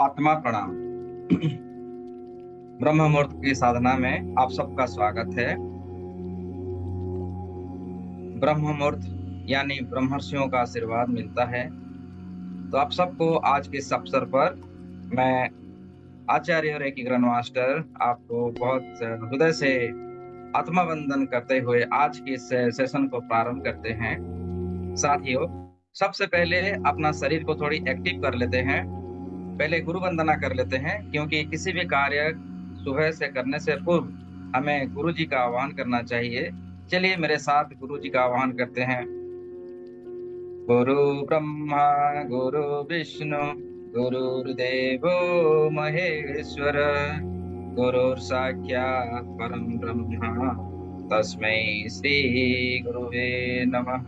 आत्मा प्रणाम। ब्रह्म मुहूर्त की साधना में आप सबका स्वागत है। ब्रह्म मुहूर्त यानी ब्रह्मर्षियों का आशीर्वाद मिलता है। तो आप सबको आज के इस अवसर पर मैं आचार्य रेकी ग्रैंड मास्टर आपको बहुत हृदय से आत्मा वंदन करते हुए आज के इस सेशन को प्रारंभ करते हैं। साथियों, सबसे पहले अपना शरीर को थोड़ी एक्टिव कर लेते हैं। पहले गुरु वंदना कर लेते हैं, क्योंकि किसी भी कार्य सुबह से करने से पूर्व हमें गुरु जी का आह्वान करना चाहिए। चलिए मेरे साथ गुरु जी का आह्वान करते हैं। गुरु ब्रह्मा गुरु विष्णु गुरुर्देवो महेश्वर, गुरुर साक्षात् परम ब्रह्म तस्मै श्री गुरुवे नमः।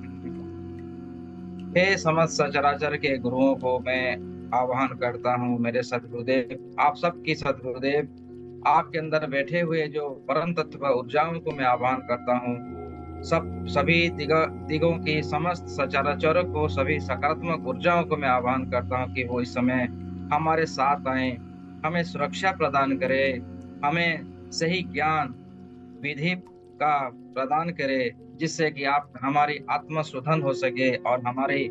हे समस्त सचराचर के गुरुओं को मैं आह्वान करता हूँ। मेरे सदगुरुदेव, आप सबकी सदगुरुदेव, आपके अंदर बैठे हुए जो परम तत्व ऊर्जाओं को मैं आह्वान करता हूँ। सभी दिगों की समस्त सचराचरों को, सभी सकारात्मक ऊर्जाओं को मैं आह्वान करता हूँ कि वो इस समय हमारे साथ आए, हमें सुरक्षा प्रदान करे, हमें सही ज्ञान विधि का प्रदान करे, जिससे कि आप हमारी आत्मशोधन हो सके और हमारी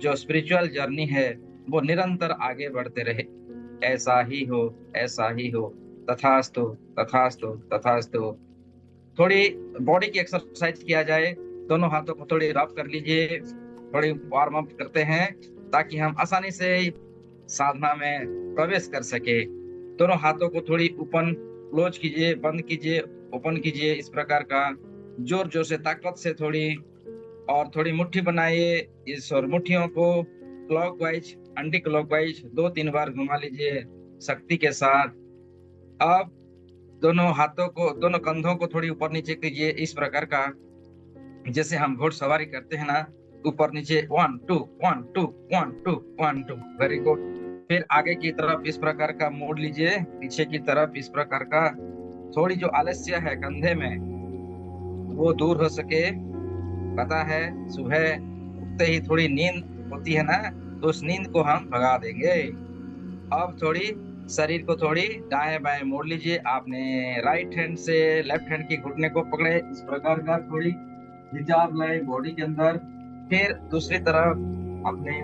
जो स्पिरिचुअल जर्नी है वो निरंतर आगे बढ़ते रहे। ऐसा ही हो, ऐसा ही हो। तथास्तु, तथास्तु, तथास्तु। थोड़ी बॉडी की एक्सरसाइज किया जाए। दोनों हाथों को थोड़ी रब कर लीजिए, थोड़ी वार्म अप करते हैं ताकि हम आसानी से साधना में प्रवेश कर सके। दोनों हाथों को थोड़ी ओपन क्लोज कीजिए, बंद कीजिए, ओपन कीजिए, इस प्रकार का जोर जोर से ताकत से थोड़ी, और थोड़ी मुट्ठी बनाइए। इस और मुट्ठियों को क्लॉकवाइज एंटी क्लॉकवाइज 2-3 बार घुमा लीजिए शक्ति के साथ। अब दोनों हाथों को, दोनों कंधों को थोड़ी ऊपर नीचे कीजिए, इस प्रकार का जैसे हम घोड़सवारी करते हैं ना, ऊपर नीचे 1 2 1 2 1 2 1 2। Very good. फिर आगे की तरफ इस प्रकार का मोड़ लीजिए, पीछे की तरफ इस प्रकार का। थोड़ी जो आलस्य है कंधे में वो दूर हो सके। पता है, सुबह उठते ही थोड़ी नींद होती है ना, तो उस नींद को हम भगा देंगे। अब थोड़ी शरीर को थोड़ी दाएं बाएं मोड़ लीजिए। आपने राइट हैंड से लेफ्ट हैंड की घुटने को पकड़े, इस प्रकार का थोड़ी खिंचाव लाए बॉडी के अंदर। फिर दूसरी तरफ अपने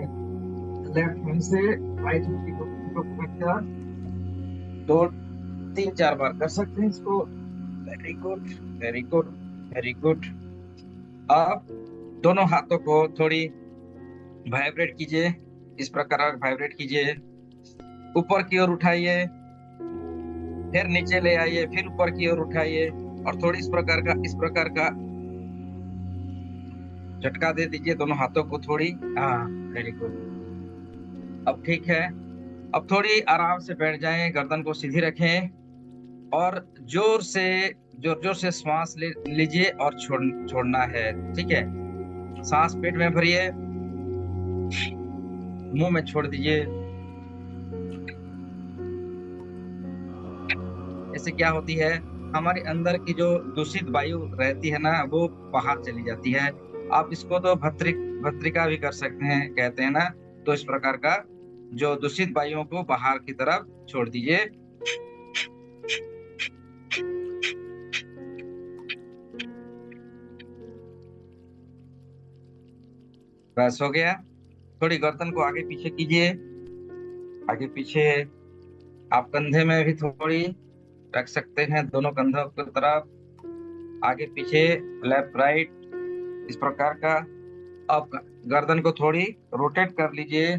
लेफ्ट हैंड से राइट हैंड की घुटने को पकड़कर 2-3-4 बार कर सकते हैं इसको। Very good, very good, very good. अब दोनों हाथों को थोड़ी वाइब्रेट कीजिए, इस प्रकार वाइब्रेट कीजिए। ऊपर की ओर उठाइए, फिर नीचे ले आइए, फिर ऊपर की ओर उठाइए, और थोड़ी इस प्रकार का झटका दे दीजिए दोनों हाथों को थोड़ी। हाँ, वेरी गुड। अब ठीक है। अब थोड़ी आराम से बैठ जाएं, गर्दन को सीधी रखें, और जोर जोर से श्वास लीजिए और छोड़ना है। ठीक है। सांस पेट में भरिए, मुंह में छोड़ दीजिए। इससे क्या होती है, हमारे अंदर की जो दूषित वायु रहती है ना, वो बाहर चली जाती है। आप इसको तो भस्त्रिका भी कर सकते हैं, कहते हैं ना। तो इस प्रकार का जो दूषित वायुओं को बाहर की तरफ छोड़ दीजिए। बस हो गया। थोड़ी गर्दन को आगे पीछे कीजिए, आगे पीछे। आप कंधे में भी थोड़ी रख सकते हैं, दोनों कंधों की तरफ आगे पीछे, लेफ्ट राइट, इस प्रकार का। अब गर्दन को थोड़ी रोटेट कर लीजिए,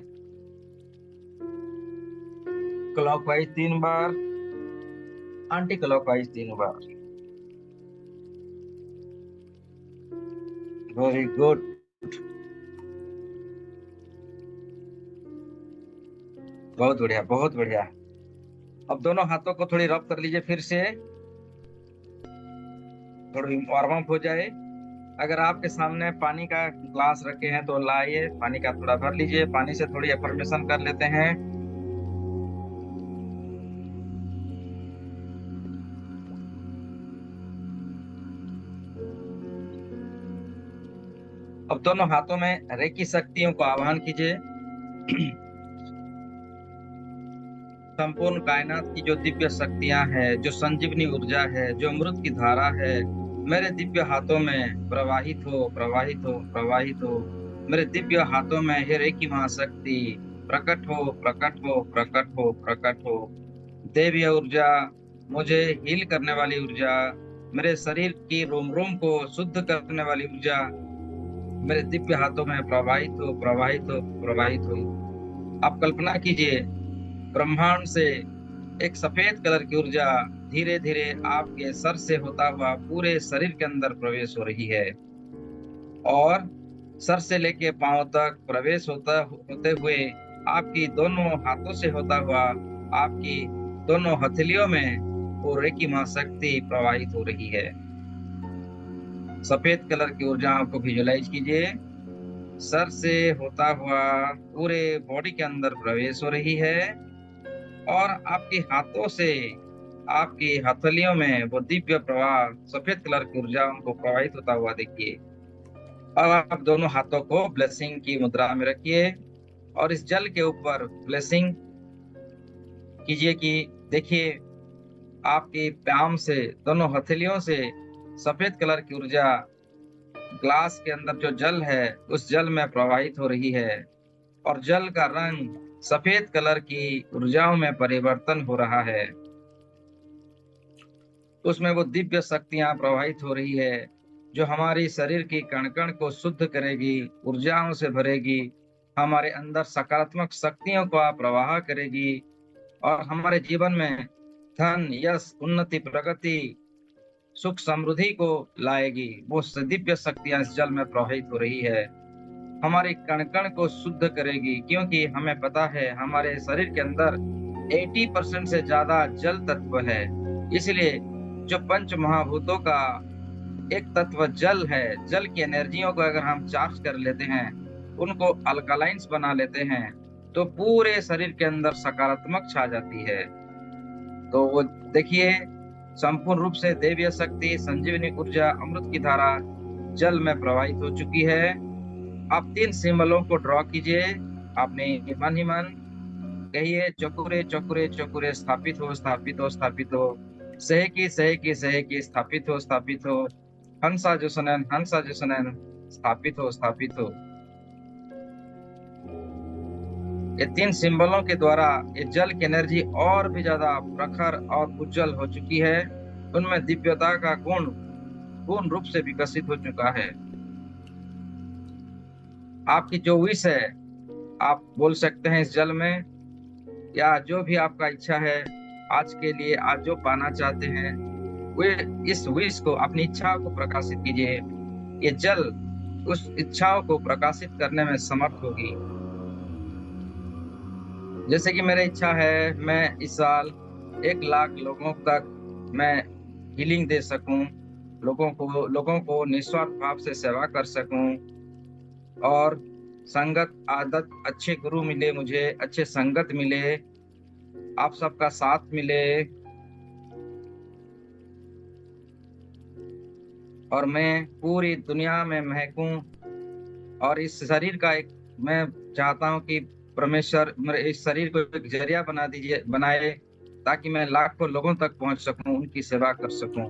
क्लॉकवाइज 3 बार, एंटी क्लॉकवाइज 3 बार। Very good. बहुत बढ़िया, बहुत बढ़िया। अब दोनों हाथों को थोड़ी रब कर लीजिए, फिर से थोड़ी वार्म अप हो जाए। अगर आपके सामने पानी का ग्लास रखे हैं तो लाइए, पानी का थोड़ा भर लीजिए, पानी से थोड़ी अफर्मेशन कर लेते हैं। अब दोनों हाथों में रेकी शक्तियों को आवाहन कीजिए। संपूर्ण कायनात की जो दिव्य शक्तियां हैं, जो संजीवनी ऊर्जा है, जो अमृत की धारा है, मेरे दिव्य हाथों में प्रवाहित हो, प्रवाहित हो, प्रवाहित हो। मेरे दिव्य हाथों में हे रेकी महाशक्ति प्रकट हो, प्रकट हो, प्रकट हो, प्रकट हो। दैवीय ऊर्जा, मुझे हील करने वाली ऊर्जा, मेरे शरीर की रोम रोम को शुद्ध करने वाली ऊर्जा मेरे दिव्य हाथों में प्रवाहित हो, प्रवाहित हो, प्रवाहित हो। आप कल्पना कीजिए, ब्रह्मांड से एक सफेद कलर की ऊर्जा धीरे धीरे आपके सर से होता हुआ पूरे शरीर के अंदर प्रवेश हो रही है, और सर से लेके पांव तक प्रवेश होते हुए आपकी दोनों हाथों से होता हुआ आपकी दोनों हथेलियों में वो रेकी महाशक्ति प्रवाहित हो रही है। सफेद कलर की ऊर्जा आपको विजुअलाइज कीजिए, सर से होता हुआ पूरे बॉडी के अंदर प्रवेश हो रही है, और आपके हाथों से आपकी हथेलियों में वो दिव्य प्रवाह सफेद कलर की ऊर्जा उनको प्रवाहित होता हुआ देखिए। अब आप दोनों हाथों को ब्लेसिंग की मुद्रा में रखिए और इस जल के ऊपर ब्लेसिंग कीजिए कि देखिए आपकी पाम से, दोनों हथेलियों से सफेद कलर की ऊर्जा ग्लास के अंदर जो जल है उस जल में प्रवाहित हो रही है, और जल का रंग सफेद कलर की ऊर्जाओं में परिवर्तन हो रहा है। उसमें वो दिव्य शक्तियां प्रवाहित हो रही है जो हमारी शरीर की कण कण को शुद्ध करेगी, ऊर्जाओं से भरेगी, हमारे अंदर सकारात्मक शक्तियों का प्रवाह करेगी, और हमारे जीवन में धन, यश, उन्नति, प्रगति, सुख, समृद्धि को लाएगी। वो दिव्य शक्तियां इस जल में प्रवाहित हो रही है, हमारे कण कण को शुद्ध करेगी, क्योंकि हमें पता है हमारे शरीर के अंदर 80% से ज्यादा जल तत्व है। इसलिए जो पंच महाभूतों का एक तत्व जल है, जल की एनर्जियों को अगर हम चार्ज कर लेते हैं, उनको अल्कालाइंस बना लेते हैं, तो पूरे शरीर के अंदर सकारात्मक छा जाती है। तो वो देखिए, संपूर्ण रूप से दैवीय शक्ति, संजीवनी ऊर्जा, अमृत की धारा जल में प्रवाहित हो चुकी है। आप 3 सिंबलों को ड्रॉ कीजिए, आपने मन ही मन कहिए, चकुरे चकुरे चकुरे स्थापित हो, स्थापित हो, स्थापित हो। सहेकी सहेकी सहेकी स्थापित हो, स्थापित हो। हंसा जोसनन, हंसा जोसनन स्थापित हो, स्थापित हो। ये 3 सिंबलों के द्वारा ये जल की एनर्जी और भी ज्यादा प्रखर और उज्जवल हो चुकी है, उनमें दिव्यता का गुण पूर्ण रूप से विकसित हो चुका है। आपकी जो विश है आप बोल सकते हैं इस जल में, या जो भी आपका इच्छा है आज के लिए, आप जो पाना चाहते हैं वे इस विश को, अपनी इच्छाओं को प्रकाशित कीजिए। ये जल उस इच्छाओं को प्रकाशित करने में समर्थ होगी। जैसे कि मेरी इच्छा है मैं इस साल 1 लाख लोगों तक मैं हीलिंग दे सकूं, लोगों को निस्वार्थ भाव से सेवा कर सकूं, और संगत आदत, अच्छे गुरु मिले, मुझे अच्छे संगत मिले, आप सबका साथ मिले, और मैं पूरी दुनिया में महकूं। और इस शरीर का एक, मैं चाहता हूं कि परमेश्वर मेरे इस शरीर को एक जरिया बनाए, ताकि मैं लाखों लोगों तक पहुंच सकूं, उनकी सेवा कर सकूं।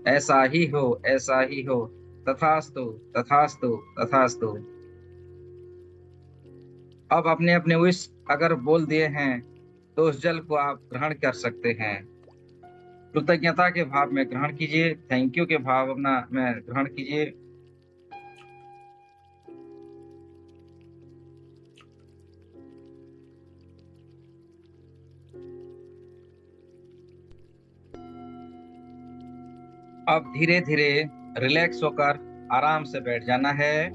ऐसा ही हो, ऐसा ही हो। तथास्तु, तथास्तु, तथास्तु। अब अपने अपने विश अगर बोल दिए हैं तो उस जल को आप ग्रहण कर सकते हैं। कृतज्ञता के भाव में ग्रहण कीजिए, थैंक यू के भाव अपना में ग्रहण कीजिए। अब धीरे धीरे रिलैक्स होकर आराम से बैठ जाना है।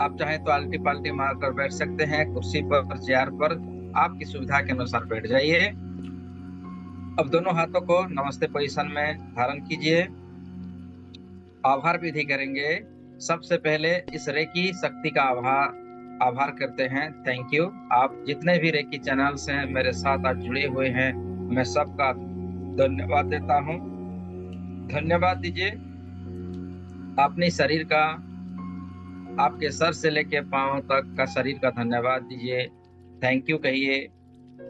आप चाहें तो आल्टी पाल्टी मारकर बैठ सकते हैं, कुर्सी पर, चेयर पर, आपकी सुविधा के अनुसार बैठ जाइए। अब दोनों हाथों को नमस्ते पोजीशन में धारण कीजिए। आभार विधि करेंगे। सबसे पहले इस रेकी शक्ति का आभार करते हैं, थैंक यू। आप जितने भी रेकी चैनल्स हैं मेरे साथ आज जुड़े हुए हैं, मैं सबका धन्यवाद देता हूं। धन्यवाद दीजिए अपने शरीर का, आपके सर से लेके पांव तक का शरीर का धन्यवाद दीजिए, थैंक यू कहिए।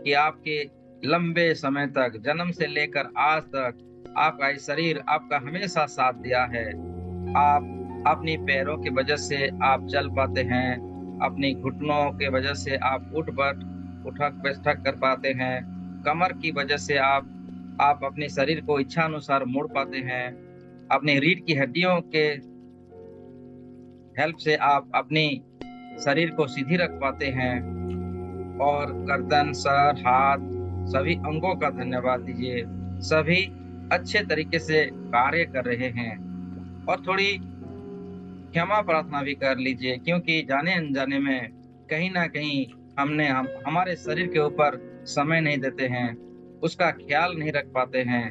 कि आपके लंबे समय तक, जन्म से लेकर आज तक आपका ये शरीर आपका हमेशा साथ दिया है। आप अपनी पैरों की वजह से आप चल पाते हैं, अपनी घुटनों के वजह से आप उठक बैठक कर पाते हैं, कमर की वजह से आप अपने शरीर को इच्छा अनुसार मोड़ पाते हैं, अपनी रीढ़ की हड्डियों के हेल्प से आप अपनी शरीर को सीधी रख पाते हैं, और गर्दन, सर, हाथ, सभी अंगों का धन्यवाद दीजिए। सभी अच्छे तरीके से कार्य कर रहे हैं। और थोड़ी क्षमा प्रार्थना भी कर लीजिए, क्योंकि जाने अनजाने में कहीं ना कहीं हमारे शरीर के ऊपर समय नहीं देते हैं, उसका ख्याल नहीं रख पाते हैं।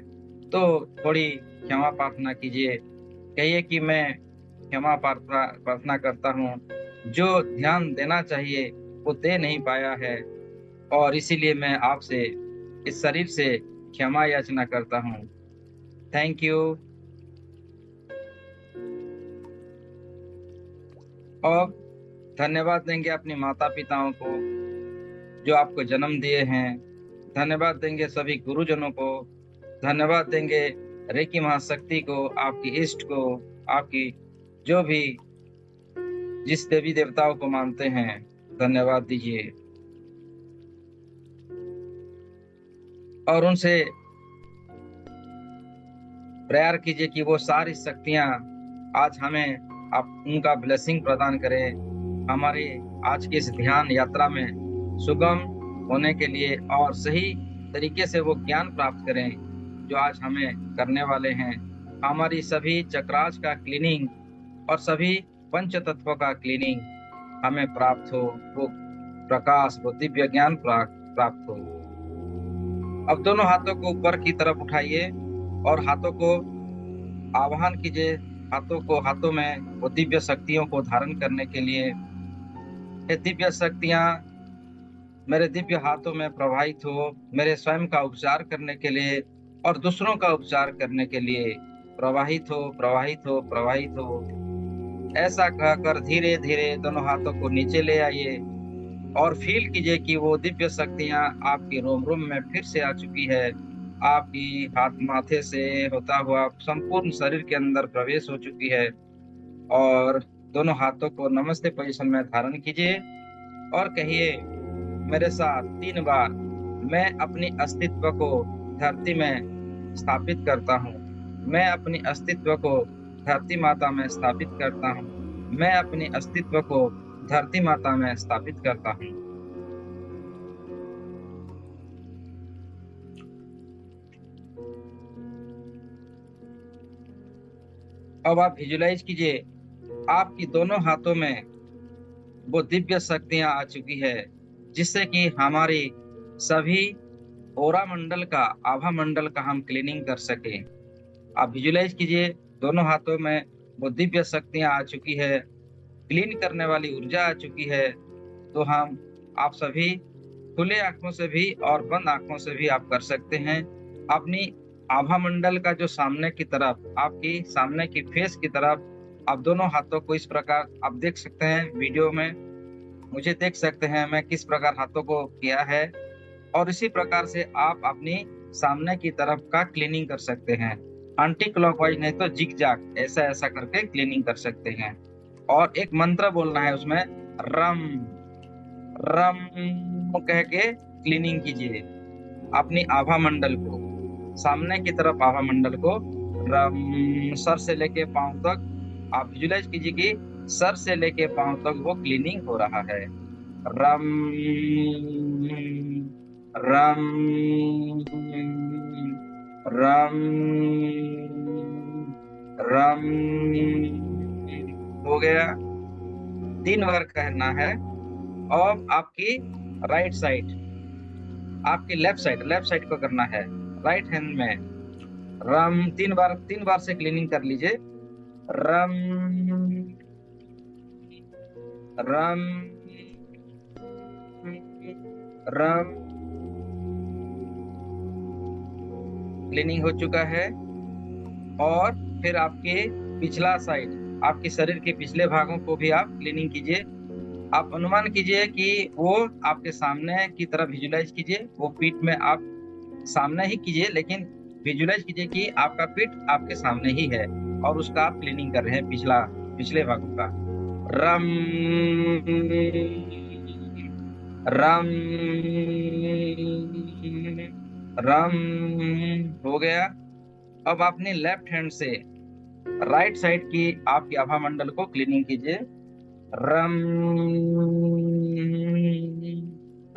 तो थोड़ी क्षमा प्रार्थना कीजिए, कहिए कि मैं क्षमा प्रार्थना करता हूँ, जो ध्यान देना चाहिए वो दे नहीं पाया है, और इसीलिए मैं आपसे इस शरीर से क्षमा याचना करता हूँ। Thank you. और धन्यवाद देंगे अपने माता पिताओं को जो आपको जन्म दिए हैं, धन्यवाद देंगे सभी गुरुजनों को, धन्यवाद देंगे रेकी महाशक्ति को, आपकी इष्ट को, आपकी जो भी जिस देवी देवताओं को मानते हैं, धन्यवाद दीजिए। और उनसे प्रेयर कीजिए कि वो सारी शक्तियां आज हमें आप उनका ब्लेसिंग प्रदान करें, हमारे आज की इस ध्यान यात्रा में सुगम होने के लिए, और सही तरीके से वो ज्ञान प्राप्त करें जो आज हमें करने वाले हैं। हमारी सभी चक्रास का क्लीनिंग और सभी पंच तत्वों का क्लीनिंग हमें प्राप्त हो, वो प्रकाश, वो दिव्य ज्ञान प्राप्त हो। अब दोनों हाथों को ऊपर की तरफ उठाइए और हाथों को आवाहन कीजिए, हाथों में वो दिव्य शक्तियों को धारण करने के लिए। ये दिव्य शक्तियां मेरे दिव्य हाथों में प्रवाहित हो, मेरे स्वयं का उपचार करने के लिए और दूसरों का उपचार करने के लिए प्रवाहित हो, प्रवाहित हो, प्रवाहित हो। ऐसा कहकर धीरे धीरे दोनों हाथों को नीचे ले आइए और फील कीजिए कि वो दिव्य शक्तियां आपकी रोम रोम में फिर से आ चुकी है। आपकी हाथ माथे से होता हुआ संपूर्ण शरीर के अंदर प्रवेश हो चुकी है। और दोनों हाथों को नमस्ते पोजीशन में धारण कीजिए और कहिए मेरे साथ 3 बार, मैं अपनी अस्तित्व को धरती में स्थापित करता हूँ, मैं अपनी अस्तित्व को धरती माता में स्थापित करता हूँ, मैं अपने अस्तित्व को धरती माता में स्थापित करता हूँ। अब आप विजुलाइज कीजिए, आपकी दोनों हाथों में वो दिव्य शक्तियां आ चुकी है, जिससे कि हमारी सभी ओरा मंडल का, आभा मंडल का हम क्लीनिंग कर सके। आप विजुलाइज कीजिए, दोनों हाथों में वो दिव्य शक्तियां आ चुकी है, क्लीन करने वाली ऊर्जा आ चुकी है। तो आप सभी खुले आंखों से भी और बंद आंखों से भी आप कर सकते हैं। अपनी आभा मंडल का जो सामने की तरफ, आपकी सामने की फेस की तरफ, आप दोनों हाथों को इस प्रकार आप देख सकते हैं, वीडियो में मुझे देख सकते हैं मैं किस प्रकार हाथों को किया है। और इसी प्रकार से आप अपनी सामने की तरफ का क्लीनिंग कर सकते हैं, एंटी क्लॉकवाइज नहीं तो जिगजैग, ऐसा ऐसा करके क्लीनिंग कर सकते हैं। और एक मंत्र बोलना है उसमें, रम रम कह के क्लीनिंग कीजिए अपनी आभा मंडल को, सामने की तरफ आभा मंडल को रम, सर से लेके पांव तक आप विजुलाइज कीजिए कि सर से लेके पांव तक वो क्लीनिंग हो रहा है। रम रम रम रम, हो गया। 3 बार कहना है। और आपकी राइट साइड, आपकी लेफ्ट साइड को करना है, राइट हैंड में रम 3 बार से क्लीनिंग कर लीजिए। रम रम रम, क्लीनिंग हो चुका है। और फिर आपके पिछला साइड, आपके शरीर के पिछले भागों को भी आप क्लीनिंग कीजिए। आप अनुमान कीजिए कि वो आपके सामने की तरफ विजुलाइज कीजिए, वो पीठ में आप सामने ही कीजिए, लेकिन विजुलाइज कीजिए कि आपका पीठ आपके सामने ही है और उसका आप क्लीनिंग कर रहे हैं पिछले भागों का। रम रम रम हो गया। अब अपनी लेफ्ट हैंड से राइट साइड की आपकी आभा मंडल को क्लीनिंग कीजिए। रम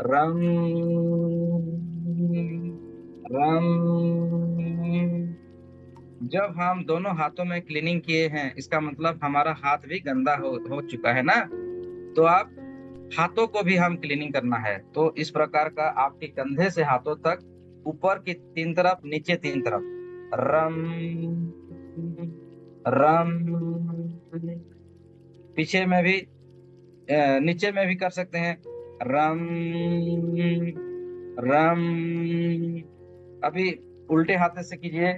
रम रम। जब हम दोनों हाथों में क्लीनिंग किए हैं, इसका मतलब हमारा हाथ भी गंदा हो चुका है ना। तो आप हाथों को भी हम क्लीनिंग करना है। तो इस प्रकार का आपके कंधे से हाथों तक, ऊपर की 3 तरफ, नीचे 3 तरफ, रम रम। पीछे में भी नीचे में भी कर सकते हैं, रम रम। अभी उल्टे हाथ से कीजिए,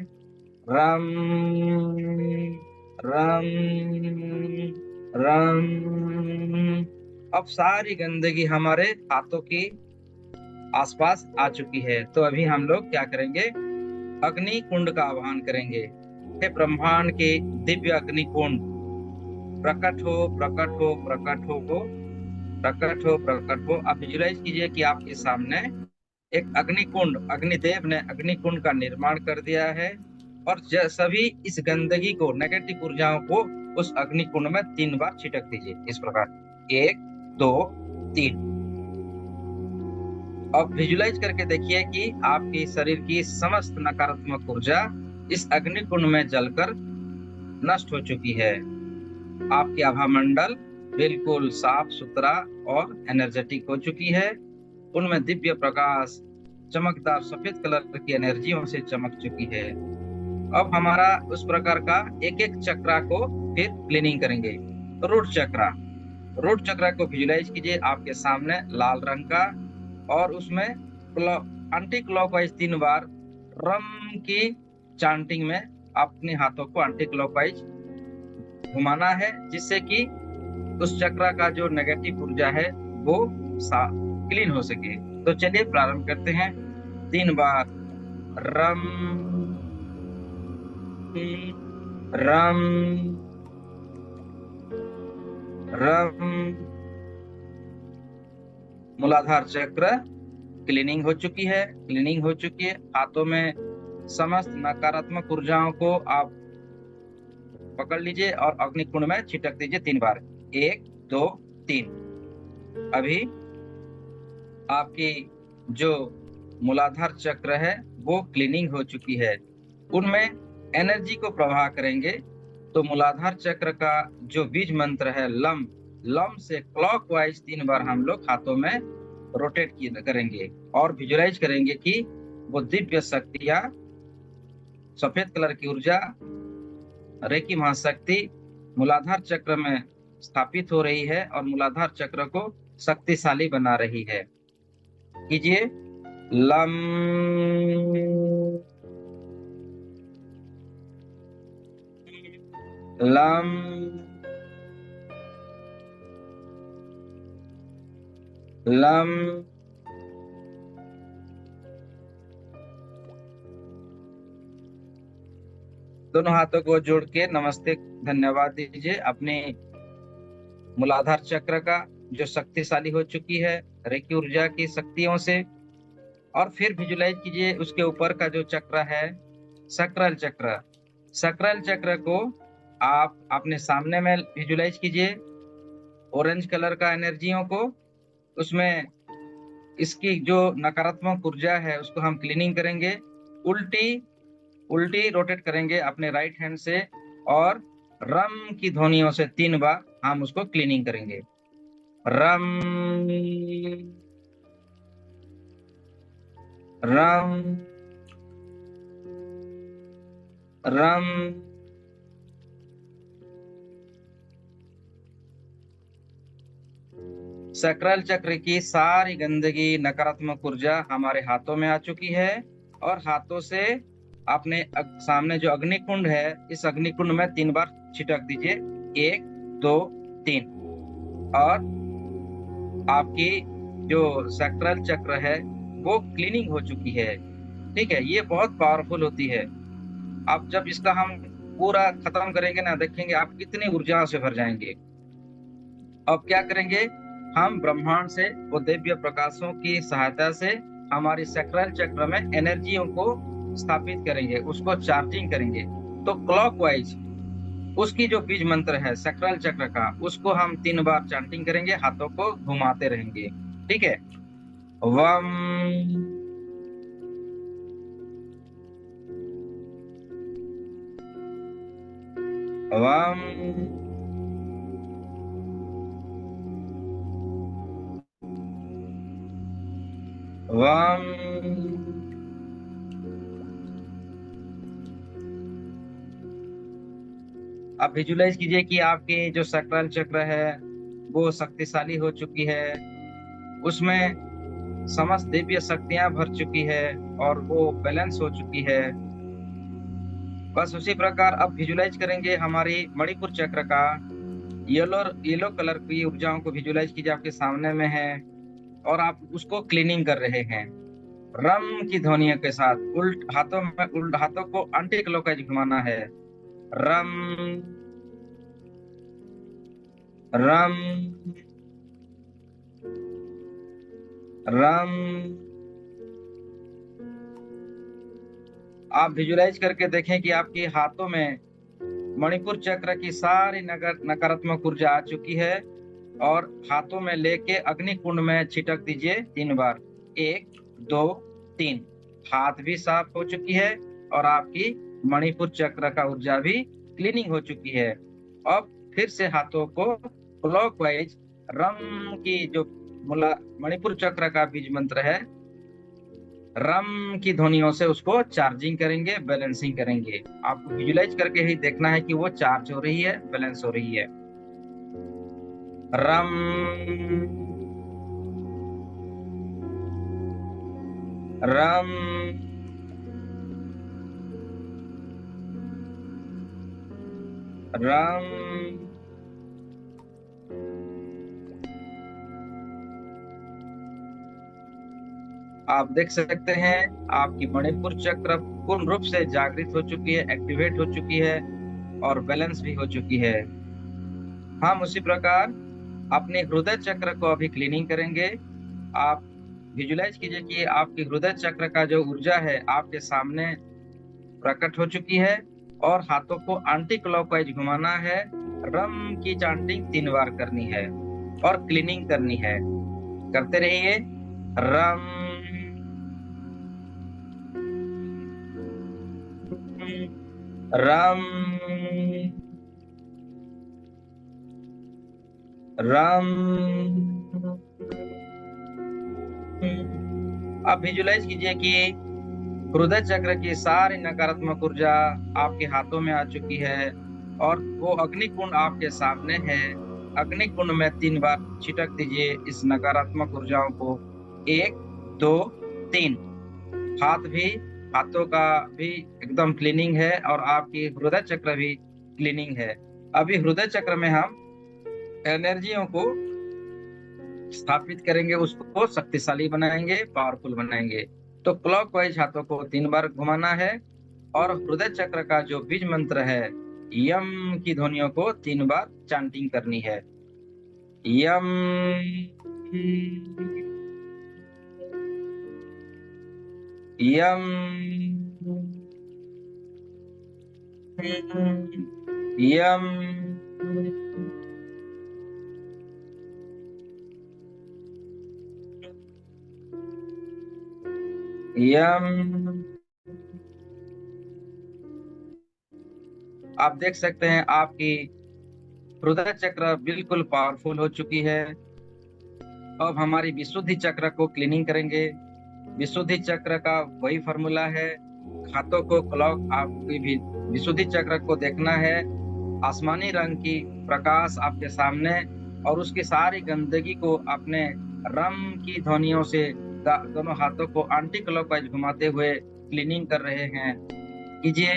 रम रम रम। अब सारी गंदगी हमारे हाथों की आसपास आ चुकी है। तो अभी हम लोग क्या करेंगे, अग्नि कुंड का आह्वान करेंगे। हे ब्रह्मांड के दिव्य अग्नि कुंड, प्रकट हो प्रकट हो प्रकट हो प्रकट हो प्रकट हो। आप विजुलाइज कीजिए कि आपके सामने एक अग्निकुंड, अग्निदेव ने अग्निकुंड का निर्माण कर दिया है। और सभी इस गंदगी को, नेगेटिव ऊर्जाओं को उस अग्निकुंड में 3 बार छिटक दीजिए, इस प्रकार, 1 2 3। अब विजुलाइज करके देखिए कि आपके शरीर की समस्त नकारात्मक ऊर्जा इस अग्निकुंड में जलकर नष्ट हो चुकी है। आपकी आभा मंडल बिल्कुल साफ सुथरा और एनर्जेटिक हो चुकी है। उनमें दिव्य प्रकाश, चमकदार सफेद कलर की एनर्जियों से चमक चुकी है। अब हमारा उस प्रकार का एक एक चक्रा को फिर क्लीनिंग करेंगे। रूट चक्रा, रूट चक्रा को विजुलाइज कीजिए आपके सामने लाल रंग का, और उसमें एंटी क्लॉकवाइज 3 बार रम की चांटिंग में अपने हाथों को एंटी क्लॉकवाइज घुमाना है, जिससे कि उस चक्रा का जो नेगेटिव ऊर्जा है वो क्लीन हो सके। तो चलिए प्रारंभ करते हैं। 3 बार रम रम रम। मूलाधार चक्र क्लीनिंग हो चुकी है, क्लीनिंग हो चुकी है। हाथों में समस्त नकारात्मक ऊर्जाओं को आप पकड़ लीजिए और अग्निकुंड में छिटक दीजिए 3 बार, 1 2 3। अभी आपकी जो मूलाधार चक्र है वो क्लीनिंग हो चुकी है, उनमें एनर्जी को प्रवाह करेंगे। तो मूलाधार चक्र का जो बीज मंत्र है लम, लम से क्लॉकवाइज 3 बार हम लोग हाथों में रोटेट करेंगे और विजुलाइज करेंगे कि वो दिव्य शक्तियां, सफेद कलर की ऊर्जा, रेकी महाशक्ति मूलाधार चक्र में स्थापित हो रही है और मूलाधार चक्र को शक्तिशाली बना रही है। कीजिए लम लम लम। दोनों हाथों को जोड़ के नमस्ते धन्यवाद दीजिए अपने मूलाधार चक्र का, जो शक्तिशाली हो चुकी है रेकी ऊर्जा की शक्तियों से। और फिर विजुलाइज कीजिए उसके ऊपर का जो चक्र है सक्राल चक्र, सक्राल चक्र को आप अपने सामने में विजुलाइज कीजिए, ऑरेंज कलर का एनर्जियों को। उसमें इसकी जो नकारात्मक ऊर्जा है उसको हम क्लीनिंग करेंगे, उल्टी उल्टी रोटेट करेंगे अपने राइट हैंड से, और रम की ध्वनियों से 3 बार हम उसको क्लीनिंग करेंगे। रम रम रम। सक्राल चक्र की सारी गंदगी, नकारात्मक ऊर्जा हमारे हाथों में आ चुकी है, और हाथों से अपने सामने जो अग्निकुंड है इस अग्निकुंड में 3 बार छिटक दीजिए, 1 2 3। और आपकी जो सैक्रल चक्र है वो क्लीनिंग हो चुकी है। ठीक है, ये बहुत पावरफुल होती है। अब जब इसका हम पूरा खत्म करेंगे ना, देखेंगे आप कितनी ऊर्जा से भर जाएंगे। अब क्या करेंगे, हम ब्रह्मांड से वो दिव्य प्रकाशों की सहायता से हमारी सैक्रल चक्र में एनर्जियों को स्थापित करेंगे, उसको चार्जिंग करेंगे। तो क्लॉकवाइज उसकी जो बीज मंत्र है सैक्रल चक्र का, उसको हम 3 बार चांटिंग करेंगे, हाथों को घुमाते रहेंगे। ठीक है। वम, वम, वम। आप विजुलाइज कीजिए कि आपकी जो सैक्रल चक्र है वो शक्तिशाली हो चुकी है, उसमें समस्त दिव्य शक्तियां भर चुकी है और वो बैलेंस हो चुकी है। बस उसी प्रकार अब विजुलाइज करेंगे हमारी मणिपुर चक्र का। येलो येलो कलर की ऊर्जाओं को विजुलाइज कीजिए, आपके सामने में है और आप उसको क्लीनिंग कर रहे हैं रम की ध्वनियों के साथ। उल्ट हाथों को एंटी क्लॉकवाइज घुमाना है। रम, रम, रम। आप विजुलाइज करके देखें कि आपके हाथों में मणिपुर चक्र की सारी नकारात्मक ऊर्जा आ चुकी है और हाथों में लेके अग्नि कुंड में छिटक दीजिए 3 बार। 1, 2, 3। हाथ भी साफ हो चुकी है और आपकी मणिपुर चक्र का ऊर्जा भी क्लीनिंग हो चुकी है। अब फिर से हाथों को क्लॉकवाइज रम की जो मणिपुर चक्र का बीज मंत्र है, रम की ध्वनियों से उसको चार्जिंग करेंगे, बैलेंसिंग करेंगे। आपको विजुलाइज करके ही देखना है कि वो चार्ज हो रही है, बैलेंस हो रही है। रम, रम, रम। आप देख सकते हैं आपकी मणिपुर चक्र पूर्ण रूप से जागृत हो चुकी है, एक्टिवेट हो चुकी है और बैलेंस भी हो चुकी है। हम उसी प्रकार अपने हृदय चक्र को अभी क्लीनिंग करेंगे। आप विजुलाइज कीजिए कि आपकी हृदय चक्र का जो ऊर्जा है आपके सामने प्रकट हो चुकी है और हाथों को एंटी क्लॉकवाइज घुमाना है। रम की चांटिंग 3 बार करनी है और क्लीनिंग करनी है। करते रहिए। रम, रम, रम। आप विजुलाइज कीजिए कि हृदय चक्र की सारी नकारात्मक ऊर्जा आपके हाथों में आ चुकी है और वो अग्नि कुंड आपके सामने है। अग्नि कुंड में 3 बार छिटक दीजिए इस नकारात्मक ऊर्जाओं को। 1, 2, 3। हाथों का भी एकदम क्लीनिंग है और आपकी हृदय चक्र भी क्लीनिंग है। अभी हृदय चक्र में हम एनर्जियों को स्थापित करेंगे, उसको शक्तिशाली बनाएंगे, पावरफुल बनाएंगे। तो क्लॉकवाइज हाथों को 3 बार घुमाना है और हृदय चक्र का जो बीज मंत्र है यम की ध्वनियों को 3 बार चांटिंग करनी है। यम, यम, यम, यम। आप देख सकते हैं आपकी हृदय चक्र बिल्कुल पावरफुल हो चुकी है। अब हमारी विशुद्धि चक्र को क्लीनिंग करेंगे। विशुद्धि चक्र का वही फॉर्मूला है। हाथों को क्लॉक आपकी भी विशुद्धि चक्र को देखना है। आसमानी रंग की प्रकाश आपके सामने और उसकी सारी गंदगी को अपने रम की ध्वनियों से दोनों हाथों को एंटी क्लॉकवाइज घुमाते हुए क्लीनिंग कर रहे हैं। कीजिए।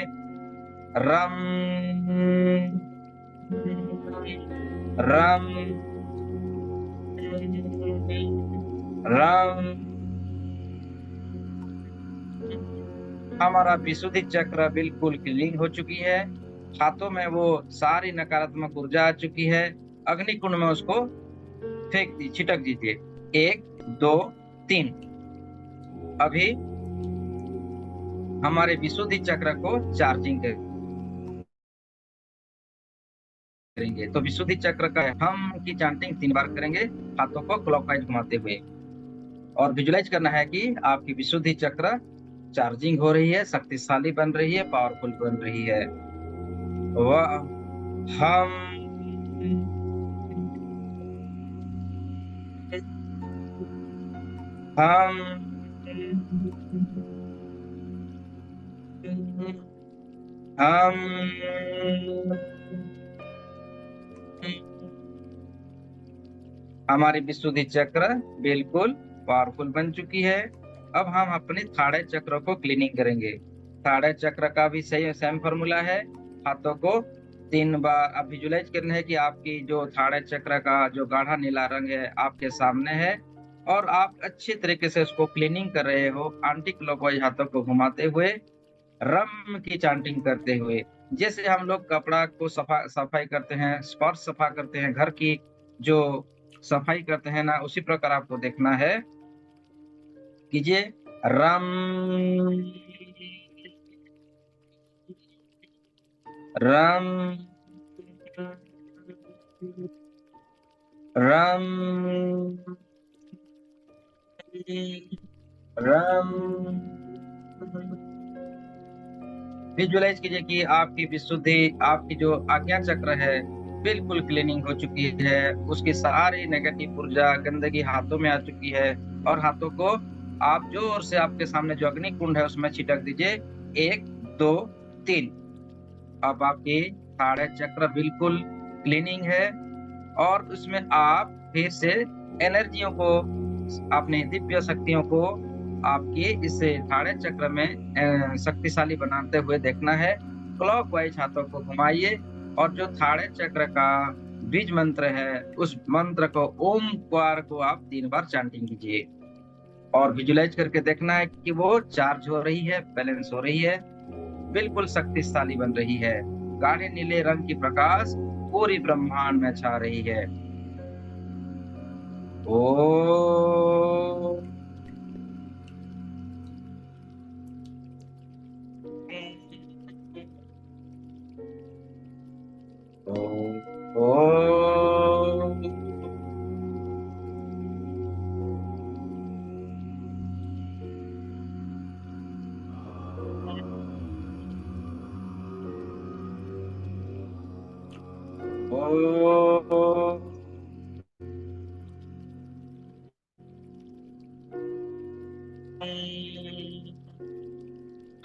रम, रम, रम। हमारा विशुद्धि चक्र बिल्कुल क्लीन हो चुकी है। हाथों में वो सारी नकारात्मक ऊर्जा आ चुकी है। अग्नि कुंड में उसको छिटक दीजिए। 1 2 3। अभी हमारे विशुद्धि चक्र को चार्जिंग करेंगे। तो विशुद्धि चक्र का हम की चांटिंग 3 बार करेंगे, हाथों को क्लॉकवाइज घुमाते हुए। और विजुलाइज करना है कि आपकी विशुद्धि चक्र चार्जिंग हो रही है, शक्तिशाली बन रही है, पावरफुल बन रही है। वह हम हम हम हमारी विशुद्धि चक्र बिल्कुल पावरफुल बन चुकी है। अब हम अपने थाड़े चक्र को क्लीनिंग करेंगे। थाड़े चक्र का भी सही सेम फॉर्मूला है। हाथों को 3 बार आप विजुलाइज करना है कि आपकी जो थाड़े चक्र का जो गाढ़ा नीला रंग है आपके सामने है, और आप अच्छी तरीके से उसको क्लीनिंग कर रहे हो, एंटी क्लॉकवाइज हाथों को घुमाते हुए, रम की चांटिंग करते हुए। जैसे हम लोग कपड़ा को सफाई करते हैं, स्पर्श सफा करते हैं, घर की जो सफाई करते हैं ना, उसी प्रकार आपको देखना है। कीजिए रम रम रम रम। विजुअलाइज कीजिए कि आपकी विशुद्धि, आपकी जो आज्ञा चक्र है बिल्कुल क्लीनिंग हो चुकी है। उसकी सारी नेगेटिव ऊर्जा गंदगी हाथों में आ चुकी है। और हाथों को आप जोर से आपके सामने जो अग्नि कुंड है उसमें छिटक दीजिए। 1 2 3। अब आपकी थाड़े चक्र बिल्कुल क्लीनिंग है। और उसमें आप फिर से एनर्जियों को, अपने दिव्य शक्तियों को आपके इस थाड़े चक्र में शक्तिशाली बनाते हुए देखना है। क्लॉकवाइज हाथों को घुमाइए और जो थाड़े चक्र का बीज मंत्र है उस मंत्र को, ओमकार को आप 3 बार चांटिंग कीजिए। और विजुलाइज करके देखना है कि वो चार्ज हो रही है, बैलेंस हो रही है, बिल्कुल शक्तिशाली बन रही है। गाढ़े नीले रंग की प्रकाश पूरी ब्रह्मांड में छा रही है। ओ ओ ओ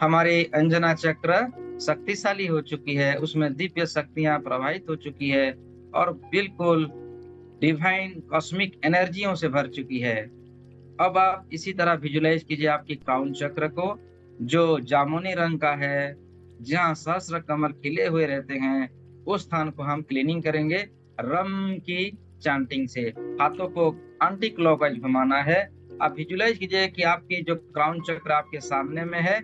हमारी अंजना चक्र शक्तिशाली हो चुकी है, उसमें दिव्य शक्तियां प्रवाहित हो चुकी है और बिल्कुल डिवाइन कॉस्मिक एनर्जियों से भर चुकी है। अब आप इसी तरह विजुलाइज कीजिए आपकी क्राउन चक्र को, जो जामुनी रंग का है, जहाँ सहस्त्र कमल खिले हुए रहते हैं। उस स्थान को हम क्लीनिंग करेंगे रम की चांटिंग से। हाथों को एंटी क्लॉकवाइज घुमाना है। आप विजुलाइज कीजिए कि आपकी जो क्राउन चक्र आपके सामने में है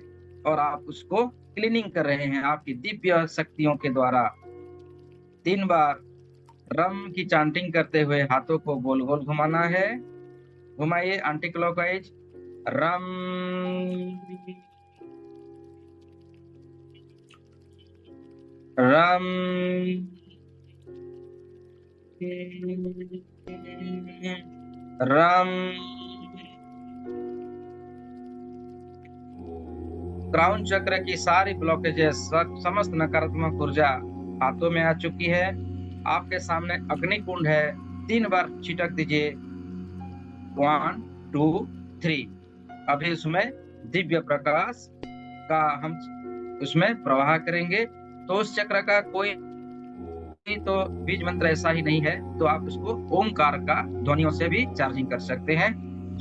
और आप उसको क्लीनिंग कर रहे हैं आपकी दिव्य शक्तियों के द्वारा। 3 बार रम की चांटिंग करते हुए हाथों को गोल गोल घुमाना है। घुमाइए एंटी क्लॉकवाइज। रम रम रम। क्राउन चक्र की सारी ब्लॉकेजेस, समस्त नकारात्मक ऊर्जा हाथों में आ चुकी है। आपके सामने अग्नि कुंड है, 3 बार छिटक दीजिए। 1 2 3। अभी उसमें दिव्य प्रकाश का हम उसमें प्रवाह करेंगे। तो उस चक्र का कोई तो बीज मंत्र ऐसा ही नहीं है, तो आप उसको ओमकार का ध्वनियों से भी चार्जिंग कर सकते हैं।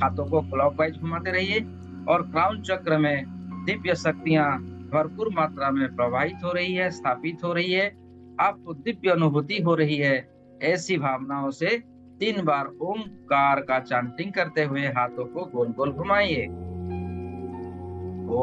हाथों को क्लॉकवाइज घुमाते रहिए और क्राउन चक्र में दिव्य शक्तियां भरपूर मात्रा में प्रवाहित हो रही है, स्थापित हो रही है। आपको दिव्य अनुभूति हो रही है। ऐसी भावनाओं से 3 बार ओमकार का चांटिंग करते हुए हाथों को गोल गोल घुमाइए। ओ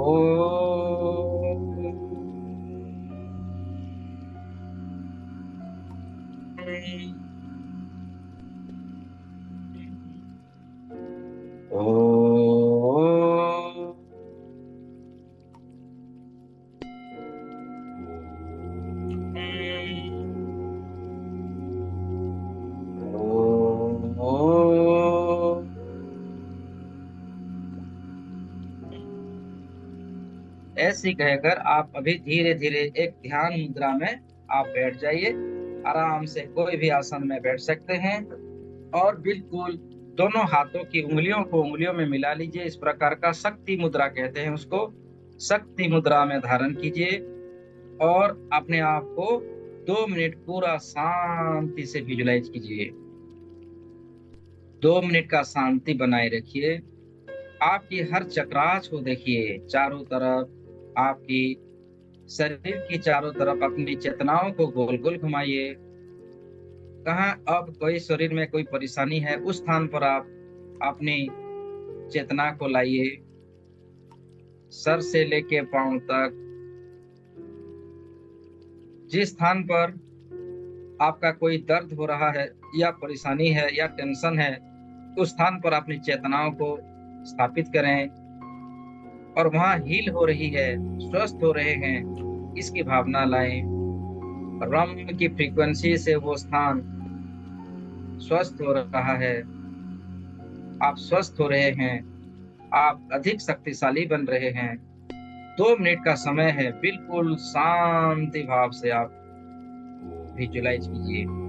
ऐसी कहकर आप अभी धीरे धीरे एक ध्यान मुद्रा में आप बैठ जाइए। आराम से कोई भी आसन में बैठ सकते हैं और बिल्कुल दोनों हाथों की उंगलियों को उंगलियों में मिला लीजिए। इस प्रकार का शक्ति मुद्रा कहते हैं उसको। शक्ति मुद्रा में धारण कीजिए और अपने आप को 2 मिनट पूरा शांति से विजुलाइज कीजिए। 2 मिनट का शांति बनाए रखिए। आपकी हर चक्रास को देखिए, चारों तरफ आपकी शरीर की चारों तरफ अपनी चेतनाओं को गोल गोल घुमाइए। कहाँ अब कोई शरीर में कोई परेशानी है, उस स्थान पर आप अपनी चेतना को लाइए। सर से लेके पांव तक जिस स्थान पर आपका कोई दर्द हो रहा है या परेशानी है या टेंशन है, उस स्थान पर अपनी चेतनाओं को स्थापित करें और वहां हील हो रही है, स्वस्थ हो रहे हैं, इसकी भावना लाएं। रम की फ्रीक्वेंसी से वो स्थान स्वस्थ हो रहा है, आप स्वस्थ हो रहे हैं, आप अधिक शक्तिशाली बन रहे हैं। 2 मिनट का समय है, बिल्कुल शांति भाव से आप विजुलाइज कीजिए।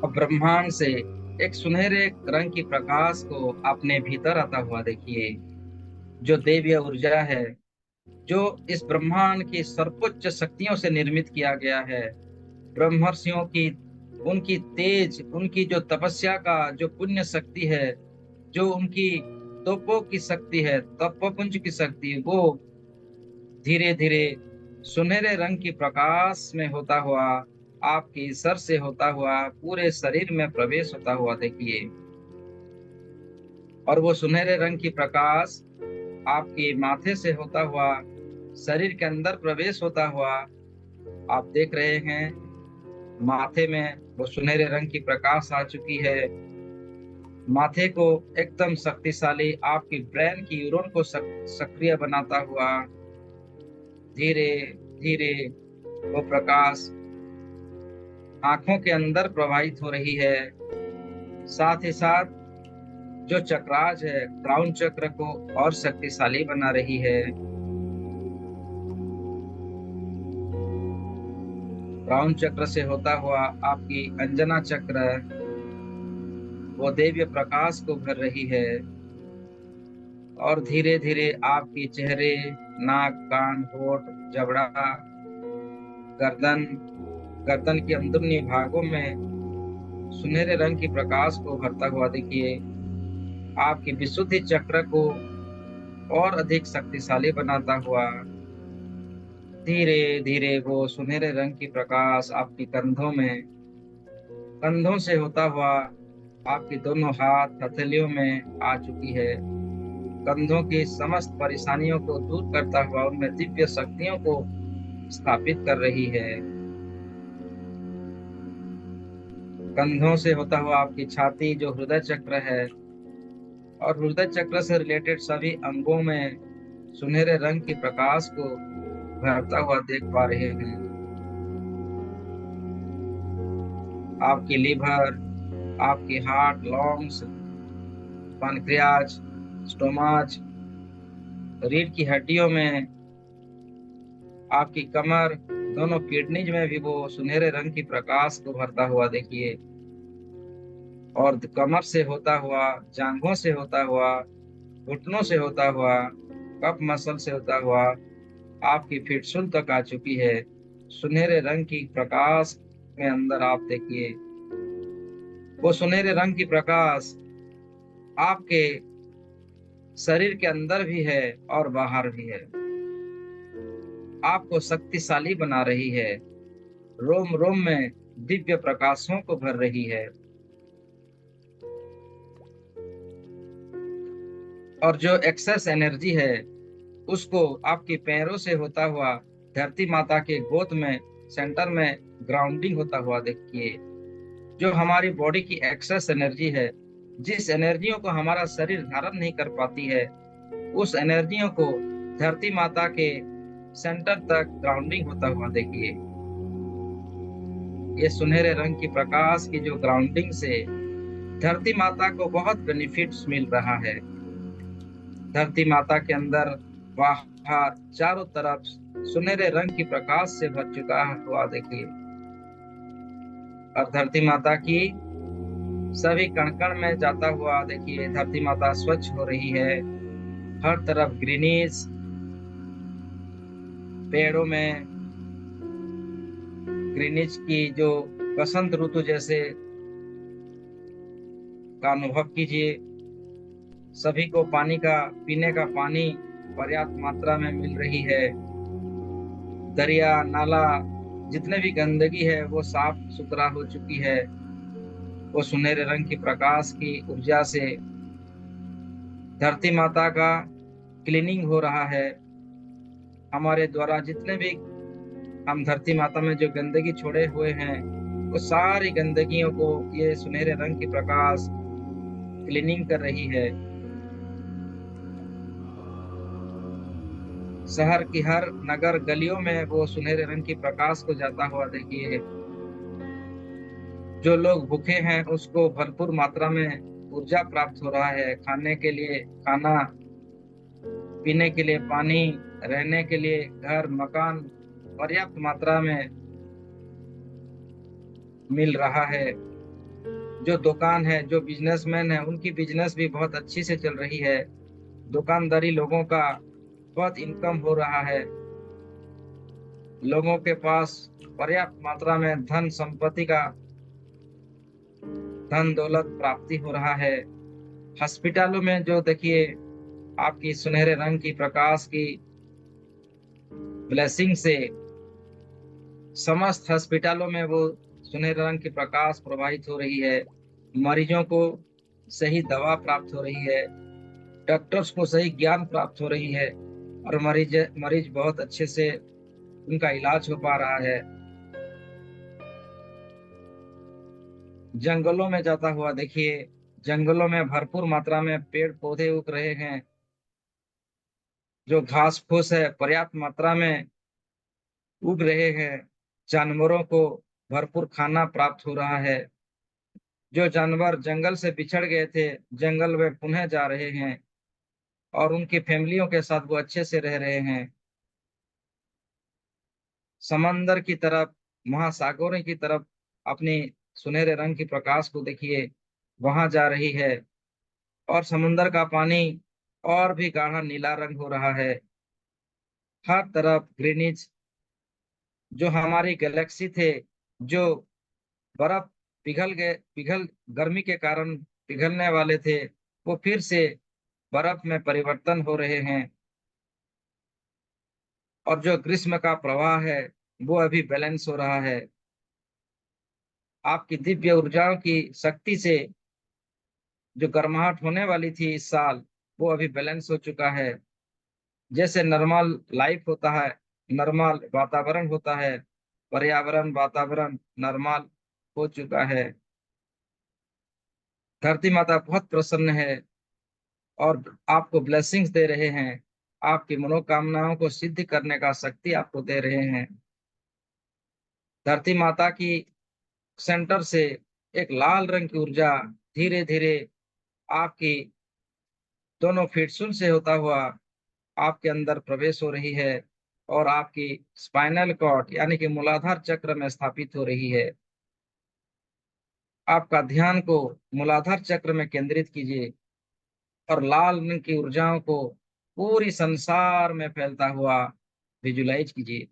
और ब्रह्मांड से एक सुनहरे रंग की प्रकाश को अपने भीतर आता हुआ देखिए। जो दैवीय ऊर्जा है, जो इस ब्रह्मांड की सर्वोच्च शक्तियों से निर्मित किया गया है, ब्रह्मर्षियों की उनकी तेज, उनकी जो तपस्या का जो पुण्य शक्ति है, जो उनकी तपों की शक्ति है, तपोपुंज की शक्ति, वो धीरे धीरे सुनहरे रंग की प्रकाश में होता हुआ आपकी सर से होता हुआ पूरे शरीर में प्रवेश होता हुआ देखिए। और वो सुनहरे रंग की प्रकाश आपके माथे से होता हुआ शरीर के अंदर प्रवेश होता हुआ आप देख रहे हैं। माथे में वो सुनहरे रंग की प्रकाश आ चुकी है। माथे को एकदम शक्तिशाली आपकी ब्रेन की न्यूरॉन को सक्रिय बनाता हुआ धीरे धीरे वो प्रकाश आंखों के अंदर प्रवाहित हो रही है। साथ ही साथ जो चक्राज है, क्राउन चक्र को और शक्तिशाली बना रही है। क्राउन चक्र से होता हुआ आपकी अंजना चक्र वो दिव्य प्रकाश को भर रही है। और धीरे धीरे आपके चेहरे, नाक, कान, होठ, जबड़ा, गर्दन के अंदरूनी भागों में सुनहरे रंग की प्रकाश को भरता हुआ देखिए। आपकी विशुद्धि चक्र को और अधिक शक्तिशाली बनाता हुआ धीरे धीरे वो सुनहरे रंग की प्रकाश आपकी कंधों से होता हुआ आपके दोनों हाथ हथेलियों में आ चुकी है। कंधों की समस्त परेशानियों को दूर करता हुआ उनमें दिव्य शक्तियों को स्थापित कर रही है। कंधों से होता हुआ आपकी छाती जो हृदय चक्र है और हृदय चक्र से रिलेटेड सभी अंगों में सुनहरे रंग के प्रकाश को भरता हुआ देख पा रहे हैं। आपकी लीवर, आपकी हार्ट, लंग्स, पैनक्रियाज, स्टोमाच, रीढ़ की हड्डियों में, आपकी कमर, दोनों किडनीज में भी वो सुनहरे रंग की प्रकाश को भरता हुआ देखिए। और कमर से होता हुआ, जांघों से होता हुआ, घुटनों से होता हुआ, कफ मसल से होता हुआ, आपकी फिटसुल तक आ चुकी है। सुनहरे रंग की प्रकाश में अंदर आप देखिए, वो सुनहरे रंग की प्रकाश आपके शरीर के अंदर भी है और बाहर भी है। आपको शक्तिशाली बना रही है, रोम रोम में दिव्य प्रकाशों को भर रही है। और जो एक्सेस एनर्जी है उसको आपके पैरों से होता हुआ धरती माता के गोद में, सेंटर में ग्राउंडिंग होता हुआ देखिए। जो हमारी बॉडी की एक्सेस एनर्जी है, जिस एनर्जियों को हमारा शरीर धारण नहीं कर पाती है, उस एनर्जियों को धरती माता के सेंटर तक ग्राउंडिंग होता हुआ देखिए। ये सुनहरे रंग की प्रकाश की जो ग्राउंडिंग से धरती माता को बहुत बेनिफिट्स मिल रहा है। धरती माता के अंदर, बाहर, चारों तरफ सुनहरे रंग की प्रकाश से भर चुका हुआ देखिए। और धरती माता की सभी कण कण में जाता हुआ देखिए, धरती माता स्वच्छ हो रही है। हर तरफ ग्रीनीज, पेड़ों में ग्रीनीज की जो बसंत ऋतु जैसे का अनुभव कीजिए। सभी को पानी का, पीने का पानी पर्याप्त मात्रा में मिल रही है। दरिया, नाला, जितने भी गंदगी है वो साफ सुथरा हो चुकी है। वो सुनहरे रंग की प्रकाश की ऊर्जा से धरती माता का क्लीनिंग हो रहा है। हमारे द्वारा जितने भी हम धरती माता में जो गंदगी छोड़े हुए हैं, वो सारी गंदगियों को ये सुनहरे रंग की प्रकाश क्लीनिंग कर रही है। शहर की हर नगर गलियों में वो सुनहरे रंग की प्रकाश को जाता हुआ देखिए। जो लोग भूखे हैं उसको भरपूर मात्रा में ऊर्जा प्राप्त हो रहा है। खाने के लिए खाना, पीने के लिए पानी, रहने के लिए घर, मकान पर्याप्त मात्रा में मिल रहा है। जो दुकान है, जो बिजनेसमैन है, उनकी बिजनेस भी बहुत अच्छी से चल रही है। दुकानदारी लोगों का बहुत इनकम हो रहा है। लोगों के पास पर्याप्त मात्रा में धन संपत्ति का, धन दौलत प्राप्ति हो रहा है। हॉस्पिटलों में जो देखिए, आपकी सुनहरे रंग की प्रकाश की ब्लेसिंग से समस्त हॉस्पिटलों में वो सुनहरे रंग की प्रकाश प्रवाहित हो रही है। मरीजों को सही दवा प्राप्त हो रही है, डॉक्टर्स को सही ज्ञान प्राप्त हो रही है, और मरीज मरीज बहुत अच्छे से उनका इलाज हो पा रहा है। जंगलों में जाता हुआ देखिए, जंगलों में भरपूर मात्रा में पेड़ पौधे उग रहे हैं। जो घास फूस है पर्याप्त मात्रा में उग रहे हैं। जानवरों को भरपूर खाना प्राप्त हो रहा है। जो जानवर जंगल से बिछड़ गए थे, जंगल में पुनः जा रहे हैं और उनकी फैमिलियों के साथ वो अच्छे से रह रहे हैं। समंदर की तरफ, महासागरों की तरफ अपनी सुनहरे रंग की प्रकाश को देखिए, वहां जा रही है। और समुंदर का पानी और भी गाढ़ा नीला रंग हो रहा है। हर तरफ ग्रीनिज, जो हमारी गैलेक्सी थे, जो बर्फ पिघल गर्मी के कारण पिघलने वाले थे, वो फिर से बर्फ में परिवर्तन हो रहे हैं। और जो ग्रीष्म का प्रवाह है वो अभी बैलेंस हो रहा है। आपकी दिव्य ऊर्जाओं की शक्ति से जो गर्माहट होने वाली थी इस साल, वो अभी बैलेंस हो चुका है। जैसे नॉर्मल लाइफ होता है, नॉर्मल वातावरण होता है, पर्यावरण वातावरण नॉर्मल हो चुका है। धरती माता बहुत प्रसन्न है और आपको ब्लेसिंग्स दे रहे हैं। आपकी मनोकामनाओं को सिद्ध करने का शक्ति आपको दे रहे हैं। धरती माता की सेंटर से एक लाल रंग की ऊर्जा धीरे धीरे आपकी दोनों फेफड़ों से होता हुआ आपके अंदर प्रवेश हो रही है और आपकी स्पाइनल कॉर्ड यानी कि मूलाधार चक्र में स्थापित हो रही है। आपका ध्यान को मूलाधार चक्र में केंद्रित कीजिए और लाल रंग की ऊर्जाओं को पूरी संसार में फैलता हुआ विजुलाइज कीजिए।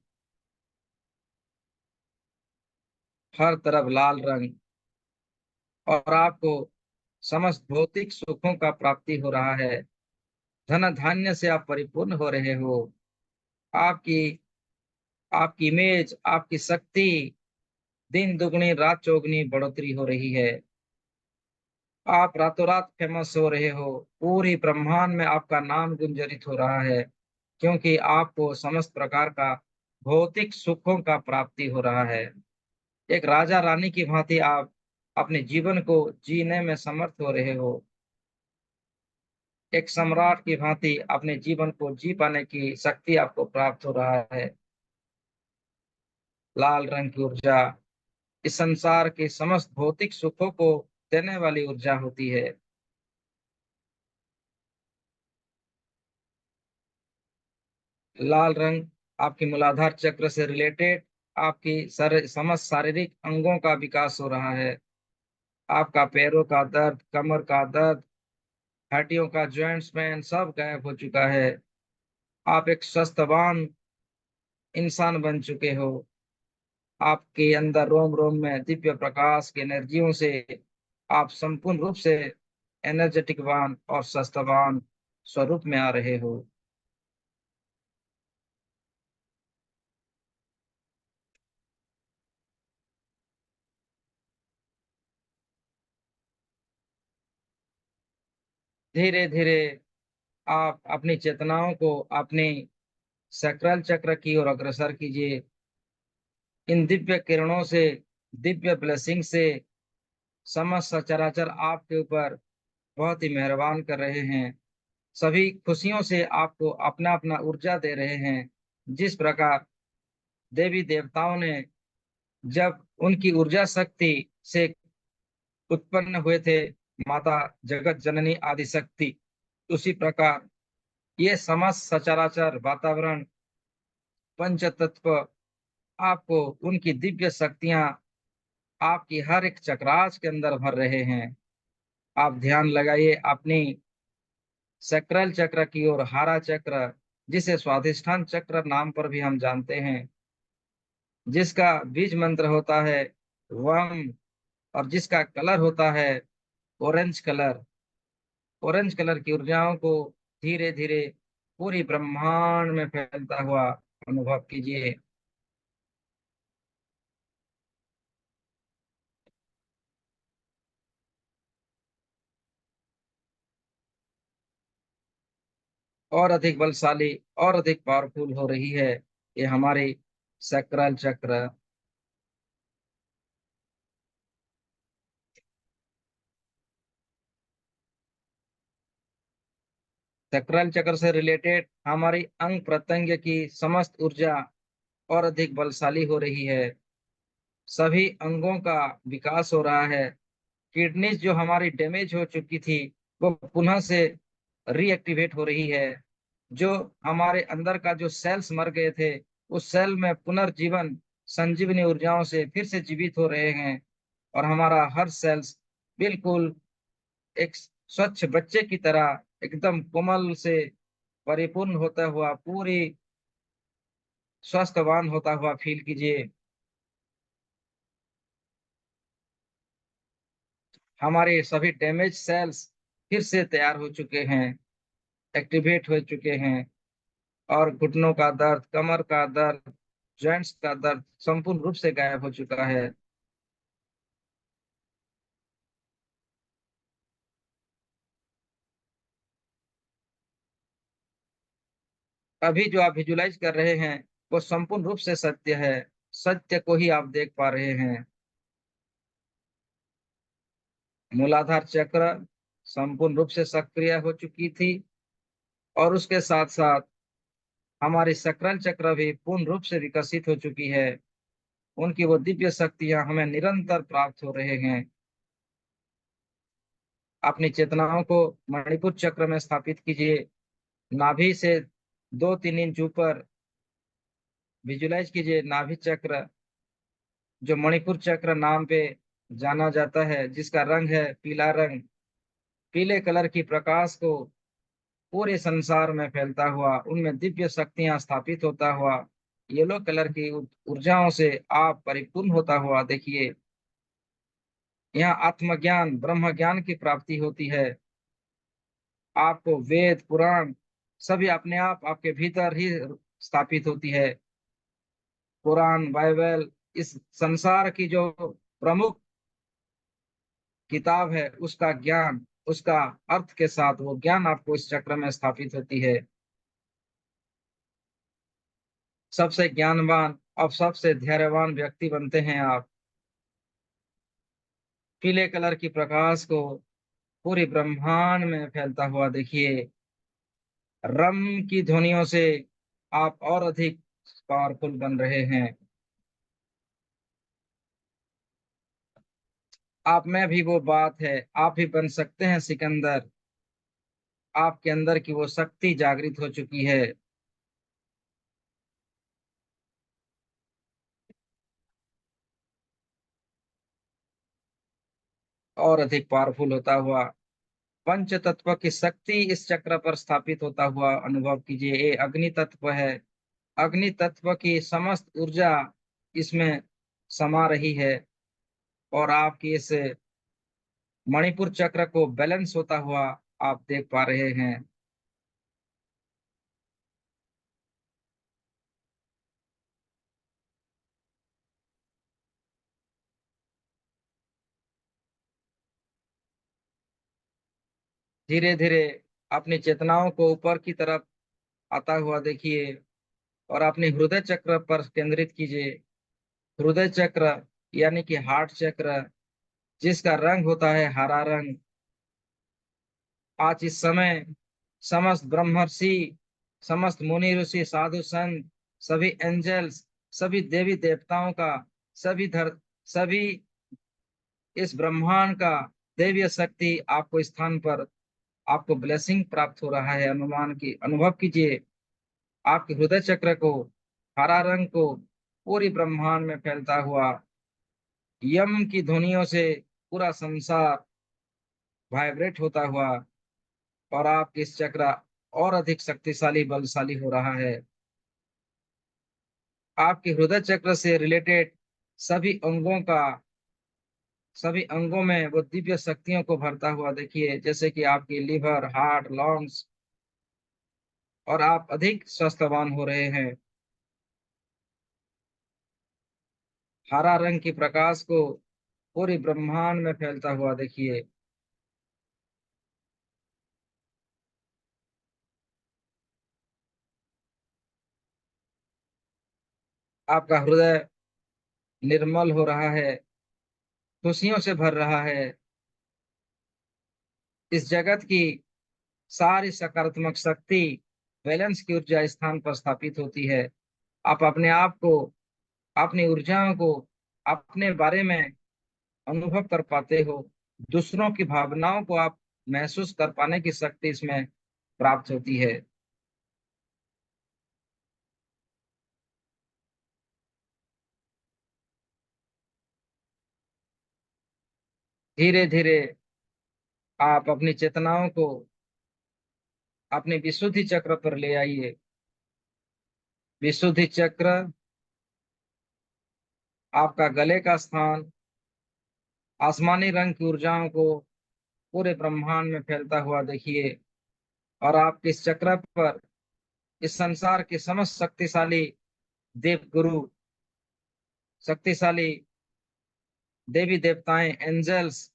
हर तरफ लाल रंग, और आपको समस्त भौतिक सुखों का प्राप्ति हो रहा है। धन धान्य से आप परिपूर्ण हो रहे हो। आपकी आपकी इमेज, आपकी शक्ति दिन दुगनी रात चौगुनी बढ़ोतरी हो रही है। आप रातों रात फेमस हो रहे हो। पूरी ब्रह्मांड में आपका नाम गुंजरित हो रहा है, क्योंकि आपको समस्त प्रकार का भौतिक सुखों का प्राप्ति हो रहा है। एक राजा रानी की भांति आप अपने जीवन को जीने में समर्थ हो रहे हो। एक सम्राट की भांति अपने जीवन को जी पाने की शक्ति आपको प्राप्त हो रहा है। लाल रंग की ऊर्जा इस संसार के समस्त भौतिक सुखों को देने वाली ऊर्जा होती है। लाल रंग आपके मूलाधार चक्र से रिलेटेड आपकी समस्त शारीरिक अंगों का विकास हो रहा है। आपका पैरों का दर्द, कमर का दर्द, हड्डियों का जॉइंट्स पेन सब गायब हो चुका है। आप एक स्वस्थवान इंसान बन चुके हो। आपके अंदर रोम रोम में दिव्य प्रकाश की एनर्जियों से आप संपूर्ण रूप से एनर्जेटिकवान और स्वस्थवान स्वरूप में आ रहे हो। धीरे धीरे आप अपनी चेतनाओं को अपने सक्रल चक्र की ओर अग्रसर कीजिए। इन दिव्य किरणों से, दिव्य ब्लेसिंग से समस्त सचराचर आपके ऊपर बहुत ही मेहरबान कर रहे हैं। सभी खुशियों से आपको अपना अपना ऊर्जा दे रहे हैं। जिस प्रकार देवी देवताओं ने जब उनकी ऊर्जा शक्ति से उत्पन्न हुए थे, माता जगत जननी आदि शक्ति, उसी प्रकार ये समस्त सचराचर वातावरण पंच तत्व आपको उनकी दिव्य शक्तियां आपकी हर एक चक्रास के अंदर भर रहे हैं। आप ध्यान लगाइए अपनी सक्रल चक्र की ओर, हारा चक्र जिसे स्वाधिष्ठान चक्र नाम पर भी हम जानते हैं, जिसका बीज मंत्र होता है वम, और जिसका कलर होता है ऑरेंज कलर। ऑरेंज कलर की ऊर्जाओं को धीरे धीरे पूरी ब्रह्मांड में फैलता हुआ अनुभव कीजिए। और अधिक बलशाली और अधिक पावरफुल हो रही है ये हमारी सक्रल चक्र। सक्रल चक्र से रिलेटेड हमारी अंग प्रत्यंग की समस्त ऊर्जा और अधिक बलशाली हो रही है। सभी अंगों का विकास हो रहा है। किडनीज जो हमारी डैमेज हो चुकी थी, वो पुनः से रीएक्टिवेट हो रही है। जो हमारे अंदर का जो सेल्स मर गए थे, उस सेल में पुनर्जीवन संजीवनी ऊर्जाओं से फिर से जीवित हो रहे हैं। और हमारा हर सेल्स बिल्कुल एक स्वच्छ बच्चे की तरह एकदम कोमल से परिपूर्ण होता हुआ, पूरी स्वस्थवान होता हुआ फील कीजिए। हमारे सभी डैमेज सेल्स फिर से तैयार हो चुके हैं, एक्टिवेट हो चुके हैं। और घुटनों का दर्द, कमर का दर्द, जॉइंट्स का दर्द संपूर्ण रूप से गायब हो चुका है। अभी जो आप विजुलाइज कर रहे हैं वो संपूर्ण रूप से सत्य है। सत्य को ही आप देख पा रहे हैं। मूलाधार चक्र संपूर्ण रूप से सक्रिय हो चुकी थी, और उसके साथ साथ हमारी सकरल चक्र भी पूर्ण रूप से विकसित हो चुकी है। उनकी वो दिव्य शक्तियां हमें निरंतर प्राप्त हो रहे हैं। अपनी चेतनाओं को मणिपुर चक्र में स्थापित कीजिए। नाभि से 2-3 इंच ऊपर विजुलाइज कीजिए नाभि चक्र, जो मणिपुर चक्र नाम पे जाना जाता है, जिसका रंग है पीला रंग। पीले कलर की प्रकाश को पूरे संसार में फैलता हुआ, उनमें दिव्य शक्तियां स्थापित होता हुआ, येलो कलर की ऊर्जाओं से आप परिपूर्ण होता हुआ देखिए। यहाँ आत्मज्ञान ब्रह्म ज्ञान की प्राप्ति होती है। आपको वेद पुराण सभी अपने आप आपके भीतर ही स्थापित होती है। कुरान बाइबल इस संसार की जो प्रमुख किताब है, उसका ज्ञान, उसका अर्थ के साथ वो ज्ञान आपको इस चक्र में स्थापित होती है। सबसे ज्ञानवान और सबसे धैर्यवान व्यक्ति बनते हैं आप। पीले कलर की प्रकाश को पूरी ब्रह्मांड में फैलता हुआ देखिए। रम की ध्वनियों से आप और अधिक पावरफुल बन रहे हैं। आप में भी वो बात है, आप भी बन सकते हैं सिकंदर। आपके अंदर की वो शक्ति जागृत हो चुकी है। और अधिक पावरफुल होता हुआ पंच तत्व की शक्ति इस चक्र पर स्थापित होता हुआ अनुभव कीजिए। ये अग्नि तत्व है। अग्नि तत्व की समस्त ऊर्जा इसमें समा रही है, और आपकी इस मणिपुर चक्र को बैलेंस होता हुआ आप देख पा रहे हैं। धीरे धीरे अपनी चेतनाओं को ऊपर की तरफ आता हुआ देखिए, और अपने हृदय चक्र पर केंद्रित कीजिए। हृदय चक्र यानी कि हार्ट चक्र, जिसका रंग होता है हरा रंग। आज इस समय समस्त ब्रह्मर्षि, समस्त मुनि ऋषि साधु संत, सभी एंजल्स, सभी देवी देवताओं का, सभी इस ब्रह्मांड का दैवीय शक्ति आपको स्थान पर आपको ब्लेसिंग प्राप्त हो रहा है। अनुमान की अनुभव कीजिए। आपके हृदय चक्र को, हरा रंग को पूरी ब्रह्मांड में फैलता हुआ यम की ध्वनियों से पूरा संसार वाइब्रेट होता हुआ, और आपकी इस चक्र और अधिक शक्तिशाली बलशाली हो रहा है। आपके हृदय चक्र से रिलेटेड सभी अंगों का, सभी अंगों में वो दिव्य शक्तियों को भरता हुआ देखिए, जैसे कि आपकी लिवर, हार्ट, लंग्स, और आप अधिक स्वस्थवान हो रहे हैं। हरा रंग की प्रकाश को पूरी ब्रह्मांड में फैलता हुआ देखिए। आपका हृदय निर्मल हो रहा है, खुशियों से भर रहा है। इस जगत की सारी सकारात्मक शक्ति बैलेंस की ऊर्जा स्थान पर स्थापित होती है। आप अपने आप को, अपनी ऊर्जाओं को, अपने बारे में अनुभव कर पाते हो। दूसरों की भावनाओं को आप महसूस कर पाने की शक्ति इसमें प्राप्त होती है। धीरे धीरे आप अपनी चेतनाओं को अपने विशुद्धि चक्र पर ले आइए। विशुद्धि चक्र आपका गले का स्थान आसमानी रंग की ऊर्जाओं को पूरे ब्रह्मांड में फैलता हुआ देखिए। और आप इस चक्र पर इस संसार के समस्त शक्तिशाली देव गुरु, शक्तिशाली देवी देवताएं, एंजल्स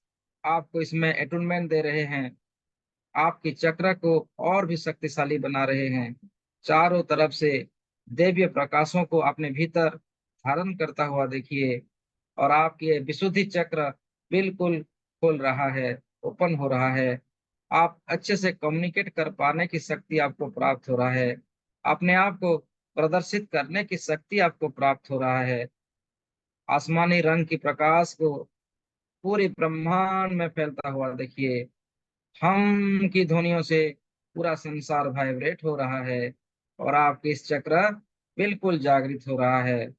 आपको इसमें अटूनमेंट दे रहे हैं। आपकी चक्र को और भी शक्तिशाली बना रहे हैं। चारों तरफ से दिव्य प्रकाशों को अपने भीतर धारण करता हुआ देखिए, और आपकी ये विशुद्धि चक्र बिल्कुल खुल रहा है, ओपन हो रहा है। आप अच्छे से कम्युनिकेट कर पाने की शक्ति आपको प्राप्त हो रहा है। अपने आप को प्रदर्शित करने की शक्ति आपको प्राप्त हो रहा है। आसमानी रंग की प्रकाश को पूरे ब्रह्मांड में फैलता हुआ देखिए। हम की ध्वनियों से पूरा संसार वाइब्रेट हो रहा है और आपके इस चक्र बिल्कुल जागृत हो रहा है।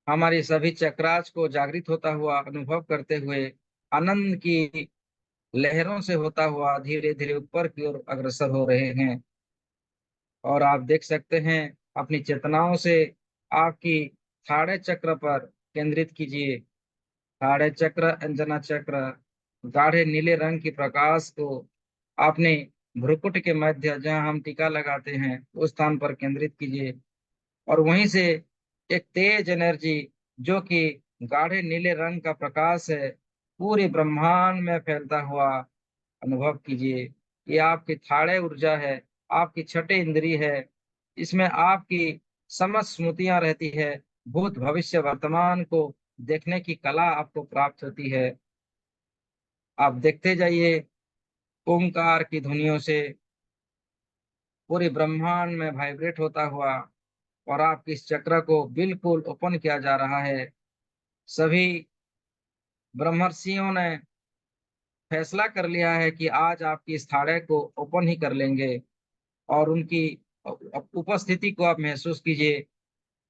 हमारी सभी चक्रास को जागृत होता हुआ अनुभव करते हुए आनंद की लहरों से होता हुआ धीरे धीरे ऊपर की ओर अग्रसर हो रहे हैं। और आप देख सकते हैं, अपनी चेतनाओं से आपकी थाड़े चक्र पर केंद्रित कीजिए। थाड़े चक्र, अंजना चक्र, गाढ़े नीले रंग की प्रकाश को अपने भ्रुकुट के मध्य जहां हम टीका लगाते हैं उस स्थान पर केंद्रित कीजिए। और वहीं से एक तेज एनर्जी जो कि गाढ़े नीले रंग का प्रकाश है, पूरे ब्रह्मांड में फैलता हुआ अनुभव कीजिए। ये आपकी थाड़े ऊर्जा है, आपकी छठे इंद्री है। इसमें आपकी समस्त स्मृतियां रहती है। भूत भविष्य वर्तमान को देखने की कला आपको प्राप्त होती है। आप देखते जाइए, ओंकार की ध्वनियों से पूरे ब्रह्मांड में वाइब्रेट होता हुआ और आपके इस चक्र को बिल्कुल ओपन किया जा रहा है। सभी ब्रह्मर्षियों ने फैसला कर लिया है कि आज आपकी इस थाड़े को ओपन ही कर लेंगे। और उनकी उपस्थिति को आप महसूस कीजिए।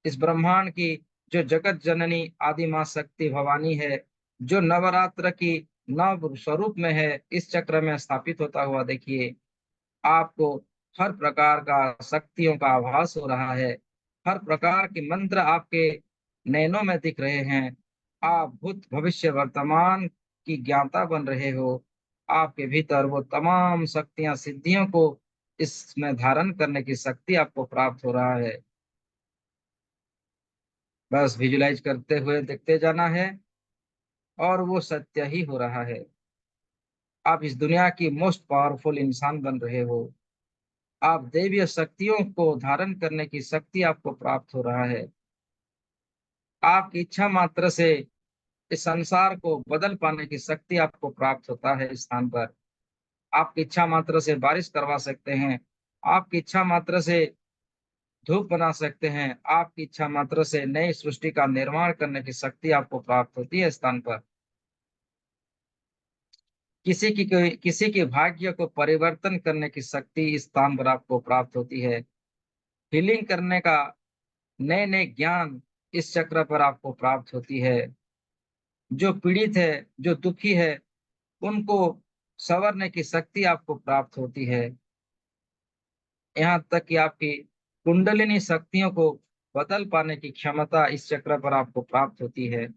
इस ब्रह्मांड की जो जगत जननी आदि मां शक्ति भवानी है, जो नवरात्र की नव स्वरूप में है, इस चक्र में स्थापित होता हुआ देखिए। आपको हर प्रकार का शक्तियों का आभास हो रहा है। हर प्रकार के मंत्र आपके नैनों में दिख रहे हैं। आप भूत भविष्य वर्तमान की ज्ञाता बन रहे हो। आपके भीतर वो तमाम शक्तियां सिद्धियों को इसमें धारण करने की शक्ति आपको प्राप्त हो रहा है। बस विजुलाइज करते हुए देखते जाना है और वो सत्य ही हो रहा है। आप इस दुनिया की मोस्ट पावरफुल इंसान बन रहे हो। आप दैवीय शक्तियों को धारण करने की शक्ति आपको प्राप्त हो रहा है। आपकी इच्छा मात्र से इस संसार को बदल पाने की शक्ति आपको प्राप्त होता है। इस स्थान पर आपकी इच्छा मात्र से बारिश करवा सकते हैं। आपकी इच्छा मात्र से धूप बना सकते हैं। आपकी इच्छा मात्र से नई सृष्टि का निर्माण करने की शक्ति आपको प्राप्त होती है। इस स्थान पर किसी के भाग्य को परिवर्तन करने की शक्ति इस स्थान पर आपको प्राप्त होती है। हीलिंग करने का नए नए ज्ञान इस चक्र पर आपको प्राप्त होती है। जो पीड़ित है, जो दुखी है, उनको संवरने की शक्ति आपको प्राप्त होती है। यहाँ तक कि आपकी कुंडलिनी शक्तियों को बदल पाने की क्षमता इस चक्र पर आपको प्राप्त होती है।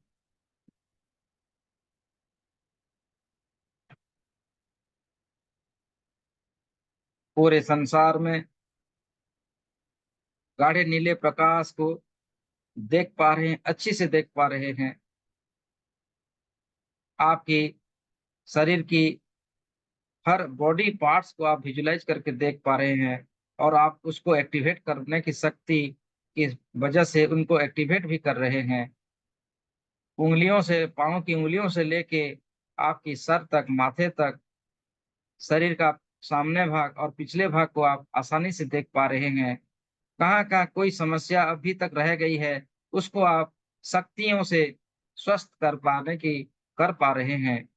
पूरे संसार में गाढ़े नीले प्रकाश को देख पा रहे हैं, अच्छी से देख पा रहे हैं। आपकी शरीर की हर बॉडी पार्ट्स को आप विजुलाइज करके देख पा रहे हैं और आप उसको एक्टिवेट करने की शक्ति की वजह से उनको एक्टिवेट भी कर रहे हैं। उंगलियों से, पाँव की उंगलियों से लेके आपकी सर तक, माथे तक, शरीर का सामने भाग और पिछले भाग को आप आसानी से देख पा रहे हैं। कहाँ कहाँ कोई समस्या अभी तक रह गई है, उसको आप शक्तियों से स्वस्थ कर पा रहे हैं।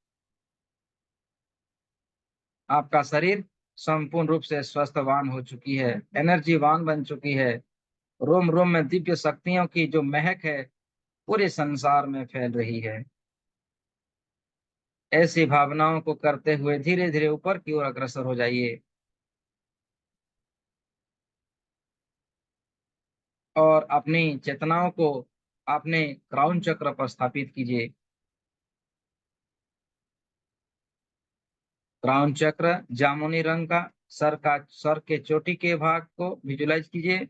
आपका शरीर संपूर्ण रूप से स्वस्थवान हो चुकी है, एनर्जीवान बन चुकी है। रोम रोम में दिव्य शक्तियों की जो महक है पूरे संसार में फैल रही है। ऐसी भावनाओं को करते हुए धीरे धीरे ऊपर की ओर अग्रसर हो जाइए और अपनी चेतनाओं को अपने क्राउन चक्र पर स्थापित कीजिए। क्राउन चक्र जामुनी रंग का, सर के चोटी के भाग को विजुलाइज कीजिए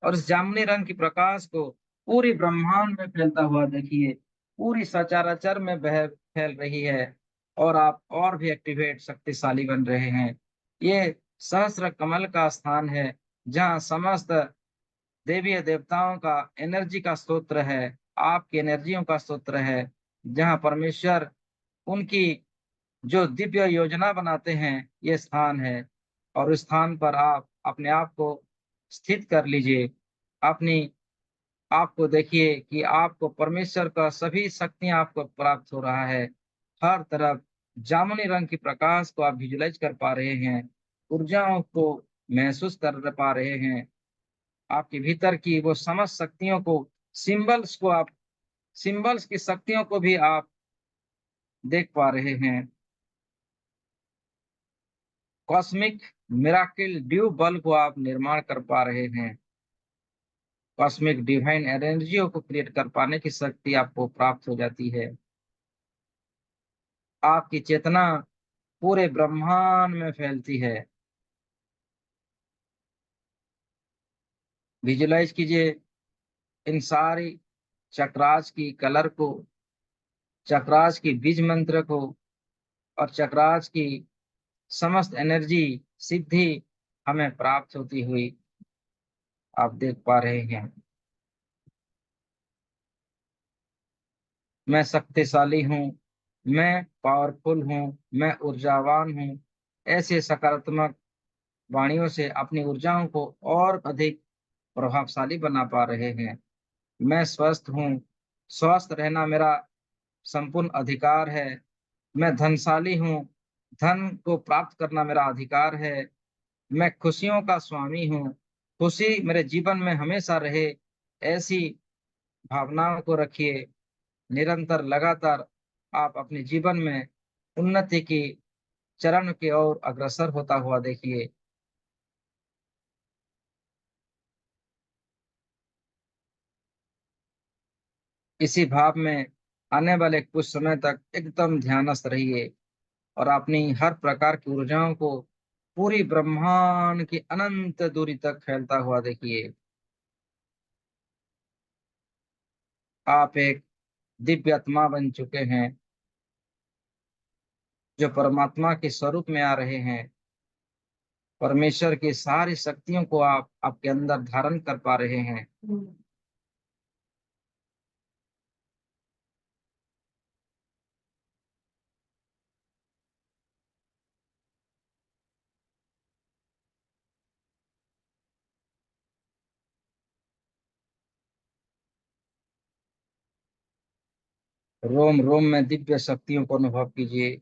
और इस जामुनी रंग की प्रकाश को पूरे ब्रह्मांड में फैलता हुआ देखिए। पूरी सचराचर में बह फैल रही है और आप और भी एक्टिवेट शक्तिशाली बन रहे हैं। ये सहस्त्र कमल का स्थान है, जहाँ समस्त देवी देवताओं का एनर्जी का स्तोत्र है, आपकी एनर्जियों का स्तोत्र है, जहाँ परमेश्वर उनकी जो दिव्य योजना बनाते हैं, ये स्थान है। और उस स्थान पर आप अपने आप को स्थित कर लीजिए। अपनी आपको देखिए कि आपको परमेश्वर का सभी शक्तियां आपको प्राप्त हो रहा है। हर तरफ जामुनी रंग की प्रकाश को आप विजुलाइज कर पा रहे हैं, ऊर्जाओं को महसूस कर पा रहे हैं। आपके भीतर की वो समस्त शक्तियों को, सिंबल्स की शक्तियों को भी आप देख पा रहे हैं। कॉस्मिक मिराकिल ड्यू बल को आप निर्माण कर पा रहे हैं। कॉस्मिक डिवाइन एनर्जियों को क्रिएट कर पाने की शक्ति आपको प्राप्त हो जाती है। आपकी चेतना पूरे ब्रह्मांड में फैलती है। विजुलाइज कीजिए इन सारी चक्रास की कलर को, चक्रास की बीज मंत्र को, और चक्रास की समस्त एनर्जी सिद्धि हमें प्राप्त होती हुई आप देख पा रहे हैं। मैं शक्तिशाली हूँ, मैं पावरफुल हूँ, मैं ऊर्जावान हूँ। ऐसे सकारात्मक वाणियों से अपनी ऊर्जाओं को और अधिक प्रभावशाली बना पा रहे हैं। मैं स्वस्थ हूँ, स्वस्थ रहना मेरा संपूर्ण अधिकार है। मैं धनशाली हूँ, धन को प्राप्त करना मेरा अधिकार है। मैं खुशियों का स्वामी हूँ, खुशी मेरे जीवन में हमेशा रहे, ऐसी भावनाओं को रखिए। निरंतर लगातार आप अपने जीवन में उन्नति की चरण की ओर अग्रसर होता हुआ देखिए। इसी भाव में आने वाले कुछ समय तक एकदम ध्यानस्थ रहिए और अपनी हर प्रकार की ऊर्जाओं को पूरी ब्रह्मांड की अनंत दूरी तक फैलता हुआ देखिए। आप एक दिव्य आत्मा बन चुके हैं, जो परमात्मा के स्वरूप में आ रहे हैं। परमेश्वर की सारी शक्तियों को आप आपके अंदर धारण कर पा रहे हैं। रोम रोम में दिव्य शक्तियों को अनुभव कीजिए।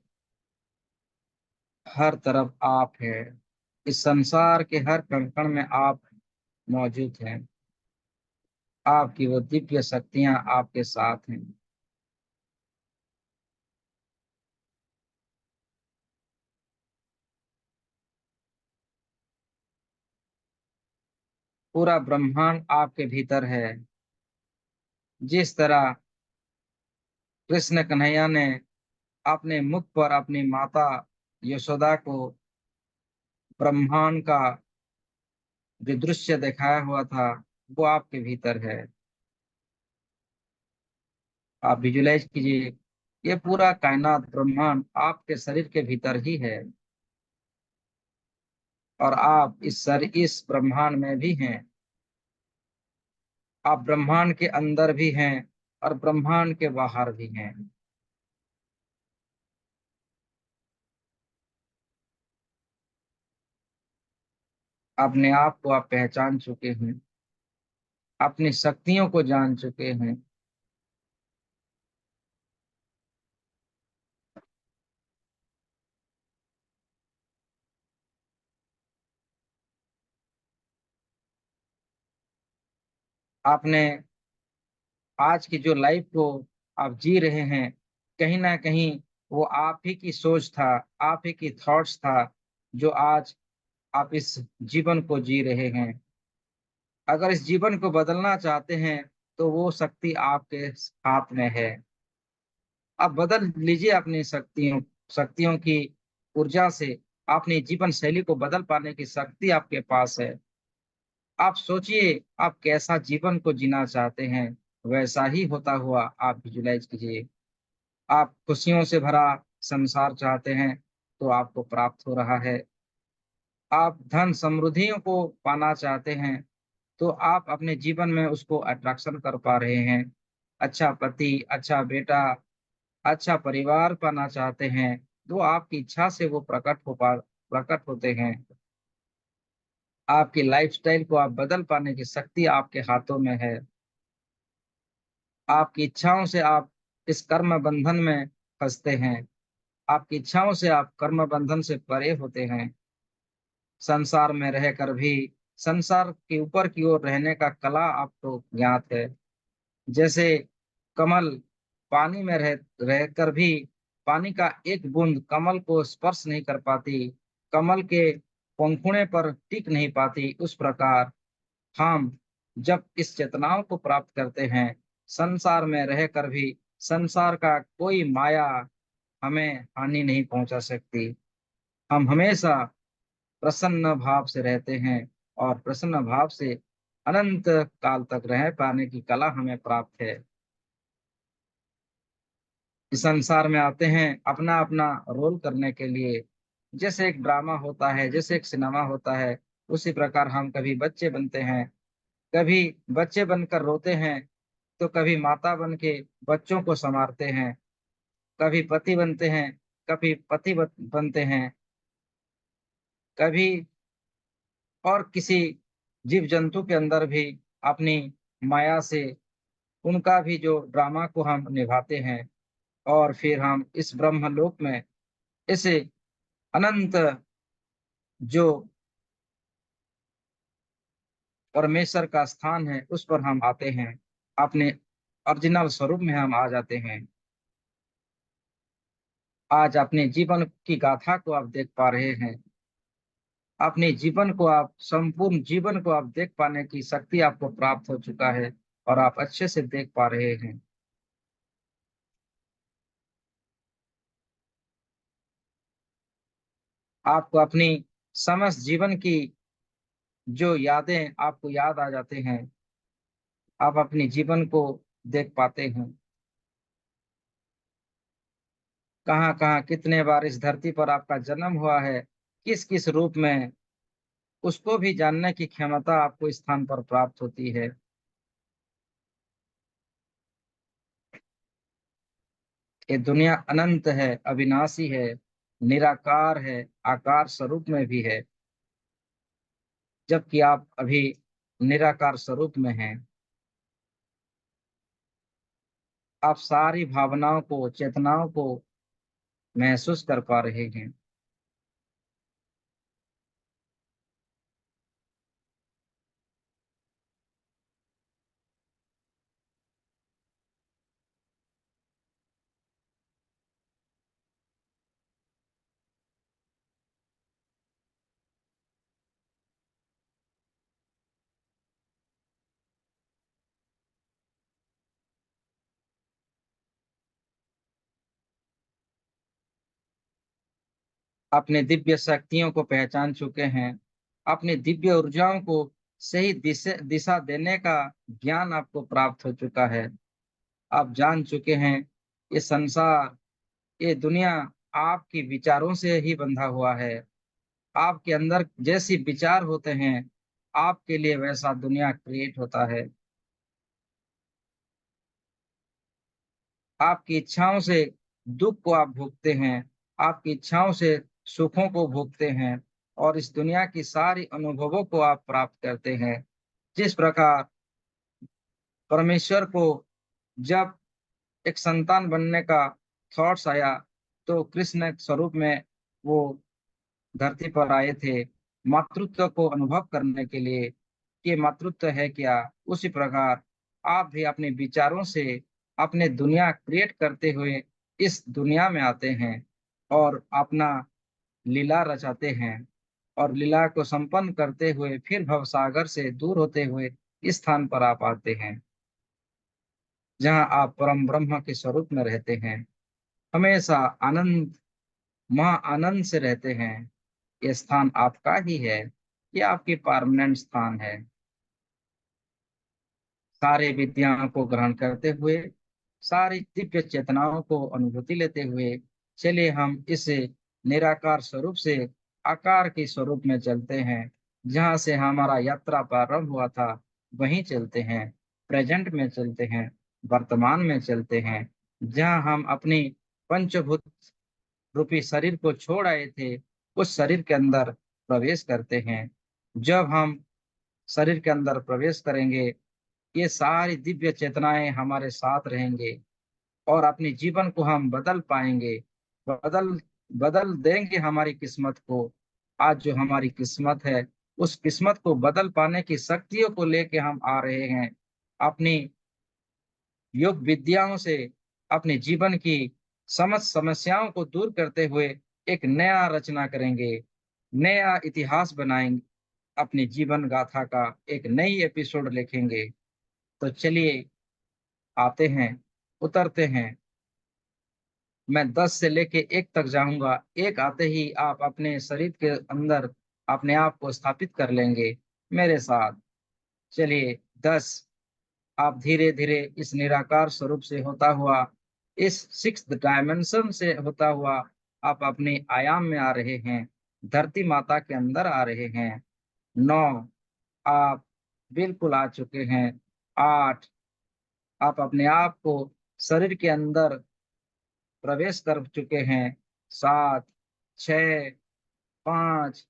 हर तरफ आप है, इस संसार के हर कण कण में आप मौजूद हैं। आपकी वो दिव्य शक्तियां आपके साथ हैं। पूरा ब्रह्मांड आपके भीतर है। जिस तरह कृष्ण कन्हैया ने अपने मुख पर अपनी माता यशोदा को ब्रह्मांड का जो दृश्य दिखाया हुआ था, वो आपके भीतर है। आप विजुलाइज कीजिए, ये पूरा कायनात ब्रह्मांड आपके शरीर के भीतर ही है। और आप इस ब्रह्मांड में भी हैं। आप ब्रह्मांड के अंदर भी हैं और ब्रह्मांड के बाहर भी हैं। अपने आप को आप पहचान चुके हैं, अपनी शक्तियों को जान चुके हैं। आपने आज की जो लाइफ को आप जी रहे हैं, कहीं ना कहीं वो आप ही की सोच था, आप ही की थॉट्स था, जो आज आप इस जीवन को जी रहे हैं। अगर इस जीवन को बदलना चाहते हैं, तो वो शक्ति आपके हाथ में है। आप बदल लीजिए अपनी शक्तियों की ऊर्जा से। अपनी जीवन शैली को बदल पाने की शक्ति आपके पास है। आप सोचिए, आप कैसा जीवन को जीना चाहते हैं। वैसा ही होता हुआ आप विजुलाइज कीजिए। आप खुशियों से भरा संसार चाहते हैं तो आपको प्राप्त हो रहा है। आप धन समृद्धियों को पाना चाहते हैं तो आप अपने जीवन में उसको अट्रैक्शन कर पा रहे हैं। अच्छा पति, अच्छा बेटा, अच्छा परिवार पाना चाहते हैं तो आपकी इच्छा से वो प्रकट होते हैं। आपकी लाइफस्टाइल को आप बदल पाने की शक्ति आपके हाथों में है। आपकी इच्छाओं से आप इस कर्म बंधन में फंसते हैं। आपकी इच्छाओं से आप कर्म बंधन से परे होते हैं। संसार में रहकर भी संसार के ऊपर की ओर रहने का कला आपको ज्ञात है। जैसे कमल पानी में रहकर भी पानी का एक बूंद कमल को स्पर्श नहीं कर पाती, कमल के पंखुड़े पर टिक नहीं पाती, उस प्रकार हम जब इस चेतनाओं को प्राप्त करते हैं, संसार में रहकर भी संसार का कोई माया हमें हानि नहीं पहुंचा सकती। हम हमेशा प्रसन्न भाव से रहते हैं और प्रसन्न भाव से अनंत काल तक रह पाने की कला हमें प्राप्त है। इस संसार में आते हैं अपना अपना रोल करने के लिए। जैसे एक ड्रामा होता है, जैसे एक सिनेमा होता है, उसी प्रकार हम कभी बच्चे बनते हैं, कभी बच्चे बनकर रोते हैं, तो कभी माता बन के बच्चों को संवारते हैं, कभी पति बनते हैं, कभी बनते हैं, कभी और किसी जीव जंतु के अंदर भी अपनी माया से उनका भी जो ड्रामा को हम निभाते हैं। और फिर हम इस ब्रह्मलोक में इस अनंत जो परमेश्वर का स्थान है उस पर हम आते हैं। अपने ओरिजिनल स्वरूप में हम आ जाते हैं। आज अपने जीवन की गाथा को आप देख पा रहे हैं। अपने जीवन को आप संपूर्ण जीवन को आप देख पाने की शक्ति आपको प्राप्त हो चुका है और आप अच्छे से देख पा रहे हैं। आपको अपनी समस्त जीवन की जो यादें आपको याद आ जाते हैं। आप अपने जीवन को देख पाते हैं। कहाँ कहाँ कितने बार इस धरती पर आपका जन्म हुआ है, किस किस रूप में, उसको भी जानने की क्षमता आपको इस स्थान पर प्राप्त होती है। ये दुनिया अनंत है, अविनाशी है, निराकार है, आकार स्वरूप में भी है, जबकि आप अभी निराकार स्वरूप में हैं। आप सारी भावनाओं को, चेतनाओं को महसूस कर पा रहे हैं। अपने दिव्य शक्तियों को पहचान चुके हैं। अपनी दिव्य ऊर्जाओं को सही दिशा दिशा देने का ज्ञान आपको प्राप्त हो चुका है। आप जान चुके हैं ये संसार, ये दुनिया आपके विचारों से ही बंधा हुआ है। आपके अंदर जैसी विचार होते हैं, आपके लिए वैसा दुनिया क्रिएट होता है। आपकी इच्छाओं से दुख को आप भोगते हैं, आपकी इच्छाओं से सुखों को भोगते हैं और इस दुनिया की सारी अनुभवों को आप प्राप्त करते हैं। जिस प्रकार परमेश्वर को जब एक संतान बनने का थॉट्स आया तो कृष्ण स्वरूप में वो धरती पर आए थे, मातृत्व को अनुभव करने के लिए कि मातृत्व है क्या। उसी प्रकार आप भी अपने विचारों से अपने दुनिया क्रिएट करते हुए इस दुनिया में आते हैं और अपना लीला रचाते हैं और लीला को संपन्न करते हुए फिर भवसागर से दूर होते हुए इस स्थान पर आप आते हैं जहां आप परम ब्रह्म के स्वरूप में रहते हैं। हमेशा आनंद, महा आनंद से रहते हैं। ये स्थान आपका ही है, ये आपकी परमानेंट स्थान है। सारे विद्याओं को ग्रहण करते हुए, सारी दिव्य चेतनाओं को अनुभूति लेते हुए, चलिए हम इस निराकार स्वरूप से आकार के स्वरूप में चलते हैं। जहाँ से हमारा यात्रा प्रारंभ हुआ था वहीं चलते हैं, प्रेजेंट में चलते हैं, वर्तमान में चलते हैं। जहाँ हम अपनी पंचभूत रूपी शरीर को छोड़ आए थे, उस शरीर के अंदर प्रवेश करते हैं। जब हम शरीर के अंदर प्रवेश करेंगे, ये सारी दिव्य चेतनाएं हमारे साथ रहेंगे और अपने जीवन को हम बदल पाएंगे। बदल बदल देंगे हमारी किस्मत को। आज जो हमारी किस्मत है, उस किस्मत को बदल पाने की शक्तियों को लेके हम आ रहे हैं। अपनी योग विद्याओं से अपने जीवन की समस्त समस्याओं को दूर करते हुए एक नया रचना करेंगे, नया इतिहास बनाएंगे, अपनी जीवन गाथा का एक नई एपिसोड लिखेंगे। तो चलिए आते हैं, उतरते हैं। मैं 10 से लेके 1 तक जाऊंगा। एक आते ही आप अपने शरीर के अंदर अपने आप को स्थापित कर लेंगे मेरे साथ। चलिए 10। आप धीरे धीरे इस निराकार स्वरूप से होता हुआ, इस सिक्स्थ डायमेंशन से होता हुआ आप अपने आयाम में आ रहे हैं, धरती माता के अंदर आ रहे हैं। 9। आप बिल्कुल आ चुके हैं। 8। आप अपने आप को शरीर के अंदर प्रवेश कर चुके हैं। 7। 6। 5।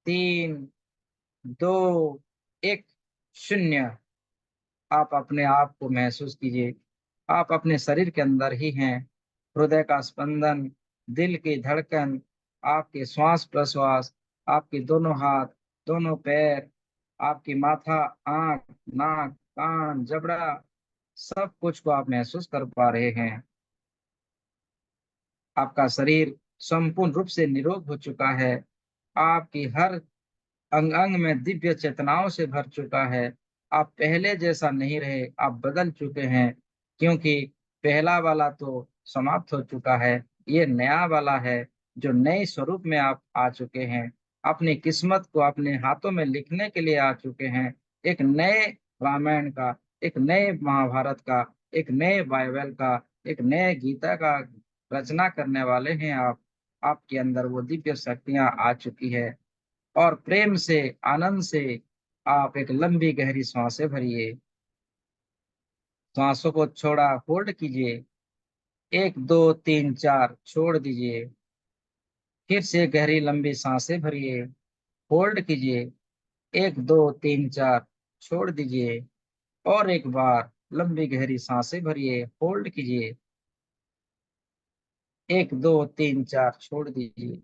3। 2। 1। 0। आप अपने आप को महसूस कीजिए, आप अपने शरीर के अंदर ही हैं। हृदय का स्पंदन, दिल की धड़कन, आपके श्वास प्रश्वास, आपके दोनों हाथ, दोनों पैर, आपकी माथा, आंख, नाक, कान, जबड़ा, सब कुछ को आप महसूस कर पा रहे हैं। आपका शरीर संपूर्ण रूप से निरोग हो चुका है। आपकी हर अंग अंग में दिव्य चेतनाओं से भर चुका है। आप पहले जैसा नहीं रहे, आप बदल चुके हैं। क्योंकि पहला वाला तो समाप्त हो चुका है, ये नया वाला है, जो नए स्वरूप में आप आ चुके हैं। अपनी किस्मत को अपने हाथों में लिखने के लिए आ चुके हैं। एक नए रामायण का, एक नए महाभारत का, एक नए बाइबल का, एक नए गीता का रचना करने वाले हैं आप। आपके अंदर वो दिव्य शक्तियां आ चुकी है। और प्रेम से, आनंद से आप एक लंबी गहरी सांसें भरिए। सांसों को छोड़ा, होल्ड कीजिए। 1 2 3 4 छोड़ दीजिए। फिर से गहरी लंबी सांसें भरिए, होल्ड कीजिए। 1 2 3 4 छोड़ दीजिए। और एक बार लंबी गहरी सांसें भरिए, होल्ड कीजिए। 1 2 3 4 छोड़ दीजिए।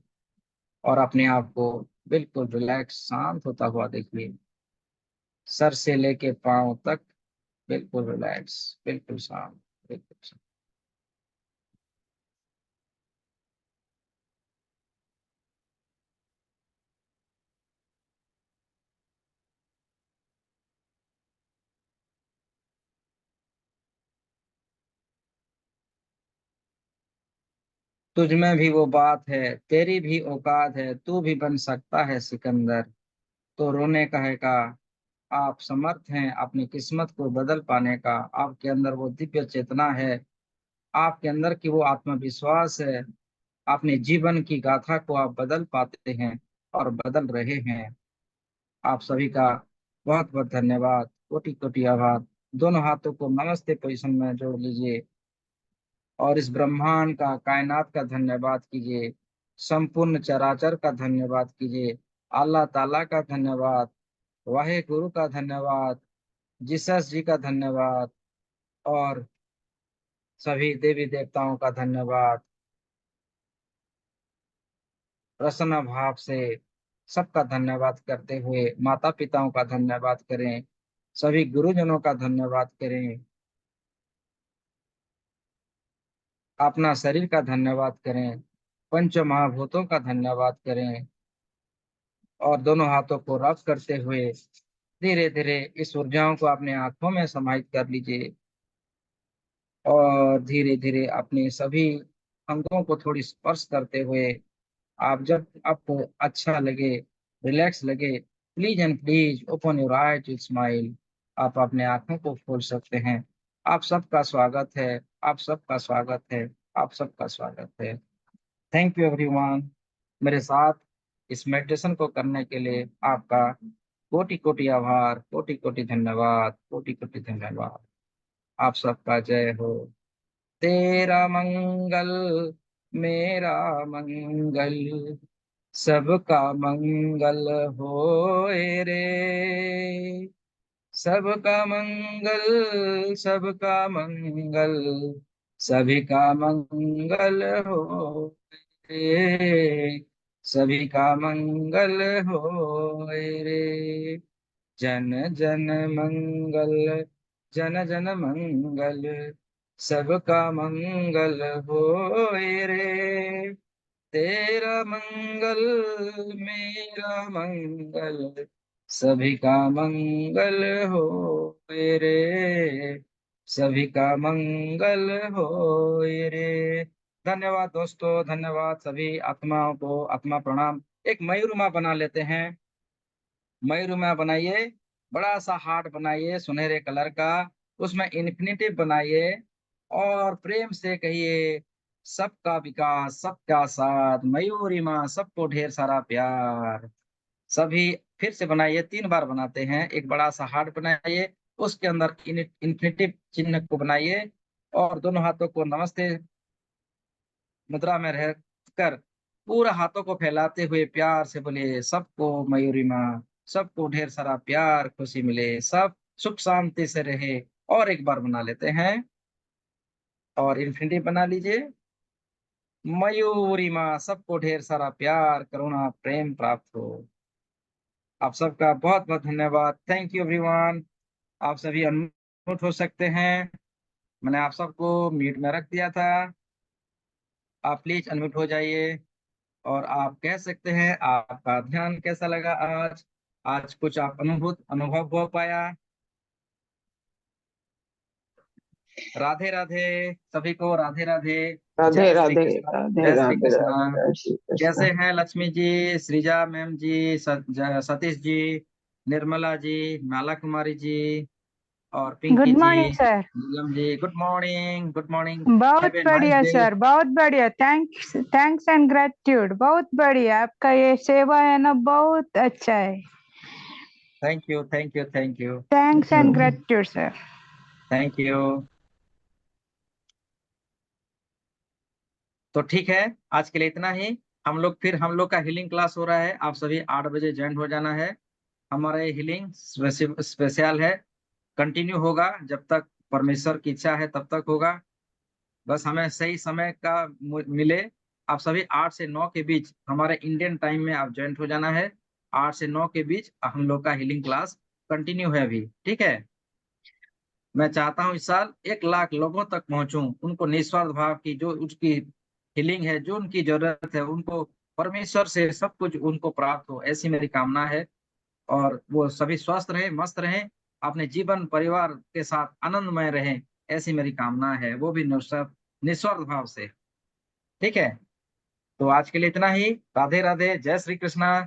और अपने आप को बिल्कुल रिलैक्स, शांत होता हुआ देखिए। सर से लेके पांव तक बिल्कुल रिलैक्स, बिल्कुल शांत, बिल्कुल शांत। तुझ में भी वो बात है, तेरी भी औकात है, तू भी बन सकता है सिकंदर। तो रोने का है का, आप समर्थ हैं अपनी किस्मत को बदल पाने का। आपके अंदर वो दिव्य चेतना है, आपके अंदर की वो आत्मविश्वास है। अपने जीवन की गाथा को आप बदल पाते हैं और बदल रहे हैं। आप सभी का बहुत बहुत धन्यवाद, कोटि कोटि आभार। दोनों हाथों को नमस्ते पोजीशन में जोड़ लीजिए और इस ब्रह्मांड का, कायनात का धन्यवाद कीजिए। संपूर्ण चराचर का धन्यवाद कीजिए। अल्लाह ताला का धन्यवाद, वाहे गुरु का धन्यवाद, जीसस जी का धन्यवाद और सभी देवी देवताओं का धन्यवाद। प्रसन्न भाव से सबका धन्यवाद करते हुए माता पिताओं का धन्यवाद करें, सभी गुरुजनों का धन्यवाद करें, अपना शरीर का धन्यवाद करें, पंच महाभूतों का धन्यवाद करें। और दोनों हाथों को रब करते हुए धीरे धीरे इस ऊर्जाओं को अपने आंखों में समाहित कर लीजिए। और धीरे धीरे अपने सभी अंगों को थोड़ी स्पर्श करते हुए, आप जब आपको अच्छा लगे, रिलैक्स लगे, please and please open your eye to smile. आप अपने आंखों को खोल सकते हैं। आप सबका स्वागत है। आप सबका स्वागत है। आप सबका स्वागत है। Thank you everyone. मेरे साथ इस मेडिटेशन को करने के लिए आपका कोटि कोटि आभार, कोटि कोटि धन्यवाद, कोटि कोटि धन्यवाद। आप सबका जय हो। तेरा मंगल, मेरा मंगल, सबका मंगल होए रे। सबका मंगल, सबका मंगल, सभी का मंगल हो रे। सभी का मंगल हो रे। जन जन मंगल, जन जन मंगल, सबका मंगल होए रे। तेरा मंगल, मेरा मंगल, सभी का मंगल हो रे। सभी का मंगल हो रे। धन्यवाद दोस्तों, धन्यवाद। सभी आत्माओं को आत्मा प्रणाम। एक मयूरमा बना लेते हैं। मयूरमा बनाइए। बड़ा सा हार्ट बनाइए सुनहरे कलर का। उसमें इन्फिनिटिव बनाइए और प्रेम से कहिए, सबका विकास, सबका साथ, मयूरिमा, सबको ढेर सारा प्यार। सभी फिर से बनाइए। 3 बार बनाते हैं। एक बड़ा सा हार्ट बनाइए, उसके अंदर इन्फिनिटिव चिन्ह को बनाइए और दोनों हाथों को नमस्ते मुद्रा में रहकर पूरा हाथों को फैलाते हुए प्यार से बोलिए, सबको मयूरिमा, सबको ढेर सारा प्यार खुशी मिले, सब सुख शांति से रहे। और एक बार बना लेते हैं और इन्फिनिटी बना लीजिए। मयूरिमा, सबको ढेर सारा प्यार करुणा प्रेम प्राप्त हो। आप सबका बहुत बहुत धन्यवाद। Thank you everyone. आप सभी अनम्यूट हो सकते हैं। मैंने आप सबको म्यूट में रख दिया था। आप प्लीज अनम्यूट हो जाइए और आप कह सकते हैं आपका ध्यान कैसा लगा आज। आज कुछ आप अनुभव हो पाया। राधे राधे सभी को, राधे राधे। राधे जय श्री राधे कृष्ण। राधे जय श्री राधे कृष्ण। राधे जय श्री कृष्ण। कैसे हैं लक्ष्मी जी, सृजा मैम जी, सतीश जी, निर्मला जी, माला कुमारी जी और Pinky good ji, morning sir. Neelam ji. Good morning, good morning. बहुत हैव ए नाइस बढ़िया डे। सर, बहुत बढ़िया। Thanks, thanks and gratitude. बहुत बढ़िया, आपका ये सेवा है ना, बहुत अच्छा है। Thank you, thank you, thank you, thanks and gratitude sir. Thank you. तो ठीक है, आज के लिए इतना ही। हम लोग का हीलिंग क्लास हो रहा है। आप सभी 8 बजे ज्वाइन हो जाना है। हमारा ये हीलिंग स्पेशल है। कंटिन्यू होगा जब तक परमेश्वर की इच्छा है, तब तक होगा। बस हमें सही समय का मिले। आप सभी 8 से 9 के बीच हमारे इंडियन टाइम में आप ज्वाइन हो जाना है। 8 से 9 के बीच हम लोग का हीलिंग क्लास कंटिन्यू है अभी, ठीक है। मैं चाहता हूं इस साल 1 लाख लोगों तक पहुंचूं, उनको निस्वार्थ भाव की जो उसकी हीलिंग है, जो उनकी जरूरत है, उनको परमेश्वर से सब कुछ उनको प्राप्त हो, ऐसी मेरी कामना है। और वो सभी स्वस्थ रहें, मस्त रहें, अपने जीवन परिवार के साथ आनंदमय रहें, ऐसी मेरी कामना है, वो भी निस्वार्थ निस्वार्थ भाव से। ठीक है, तो आज के लिए इतना ही। राधे राधे, जय श्री कृष्णा।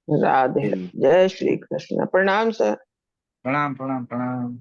राधे जय श्री कृष्ण। प्रणाम सर। प्रणाम प्रणाम प्रणाम।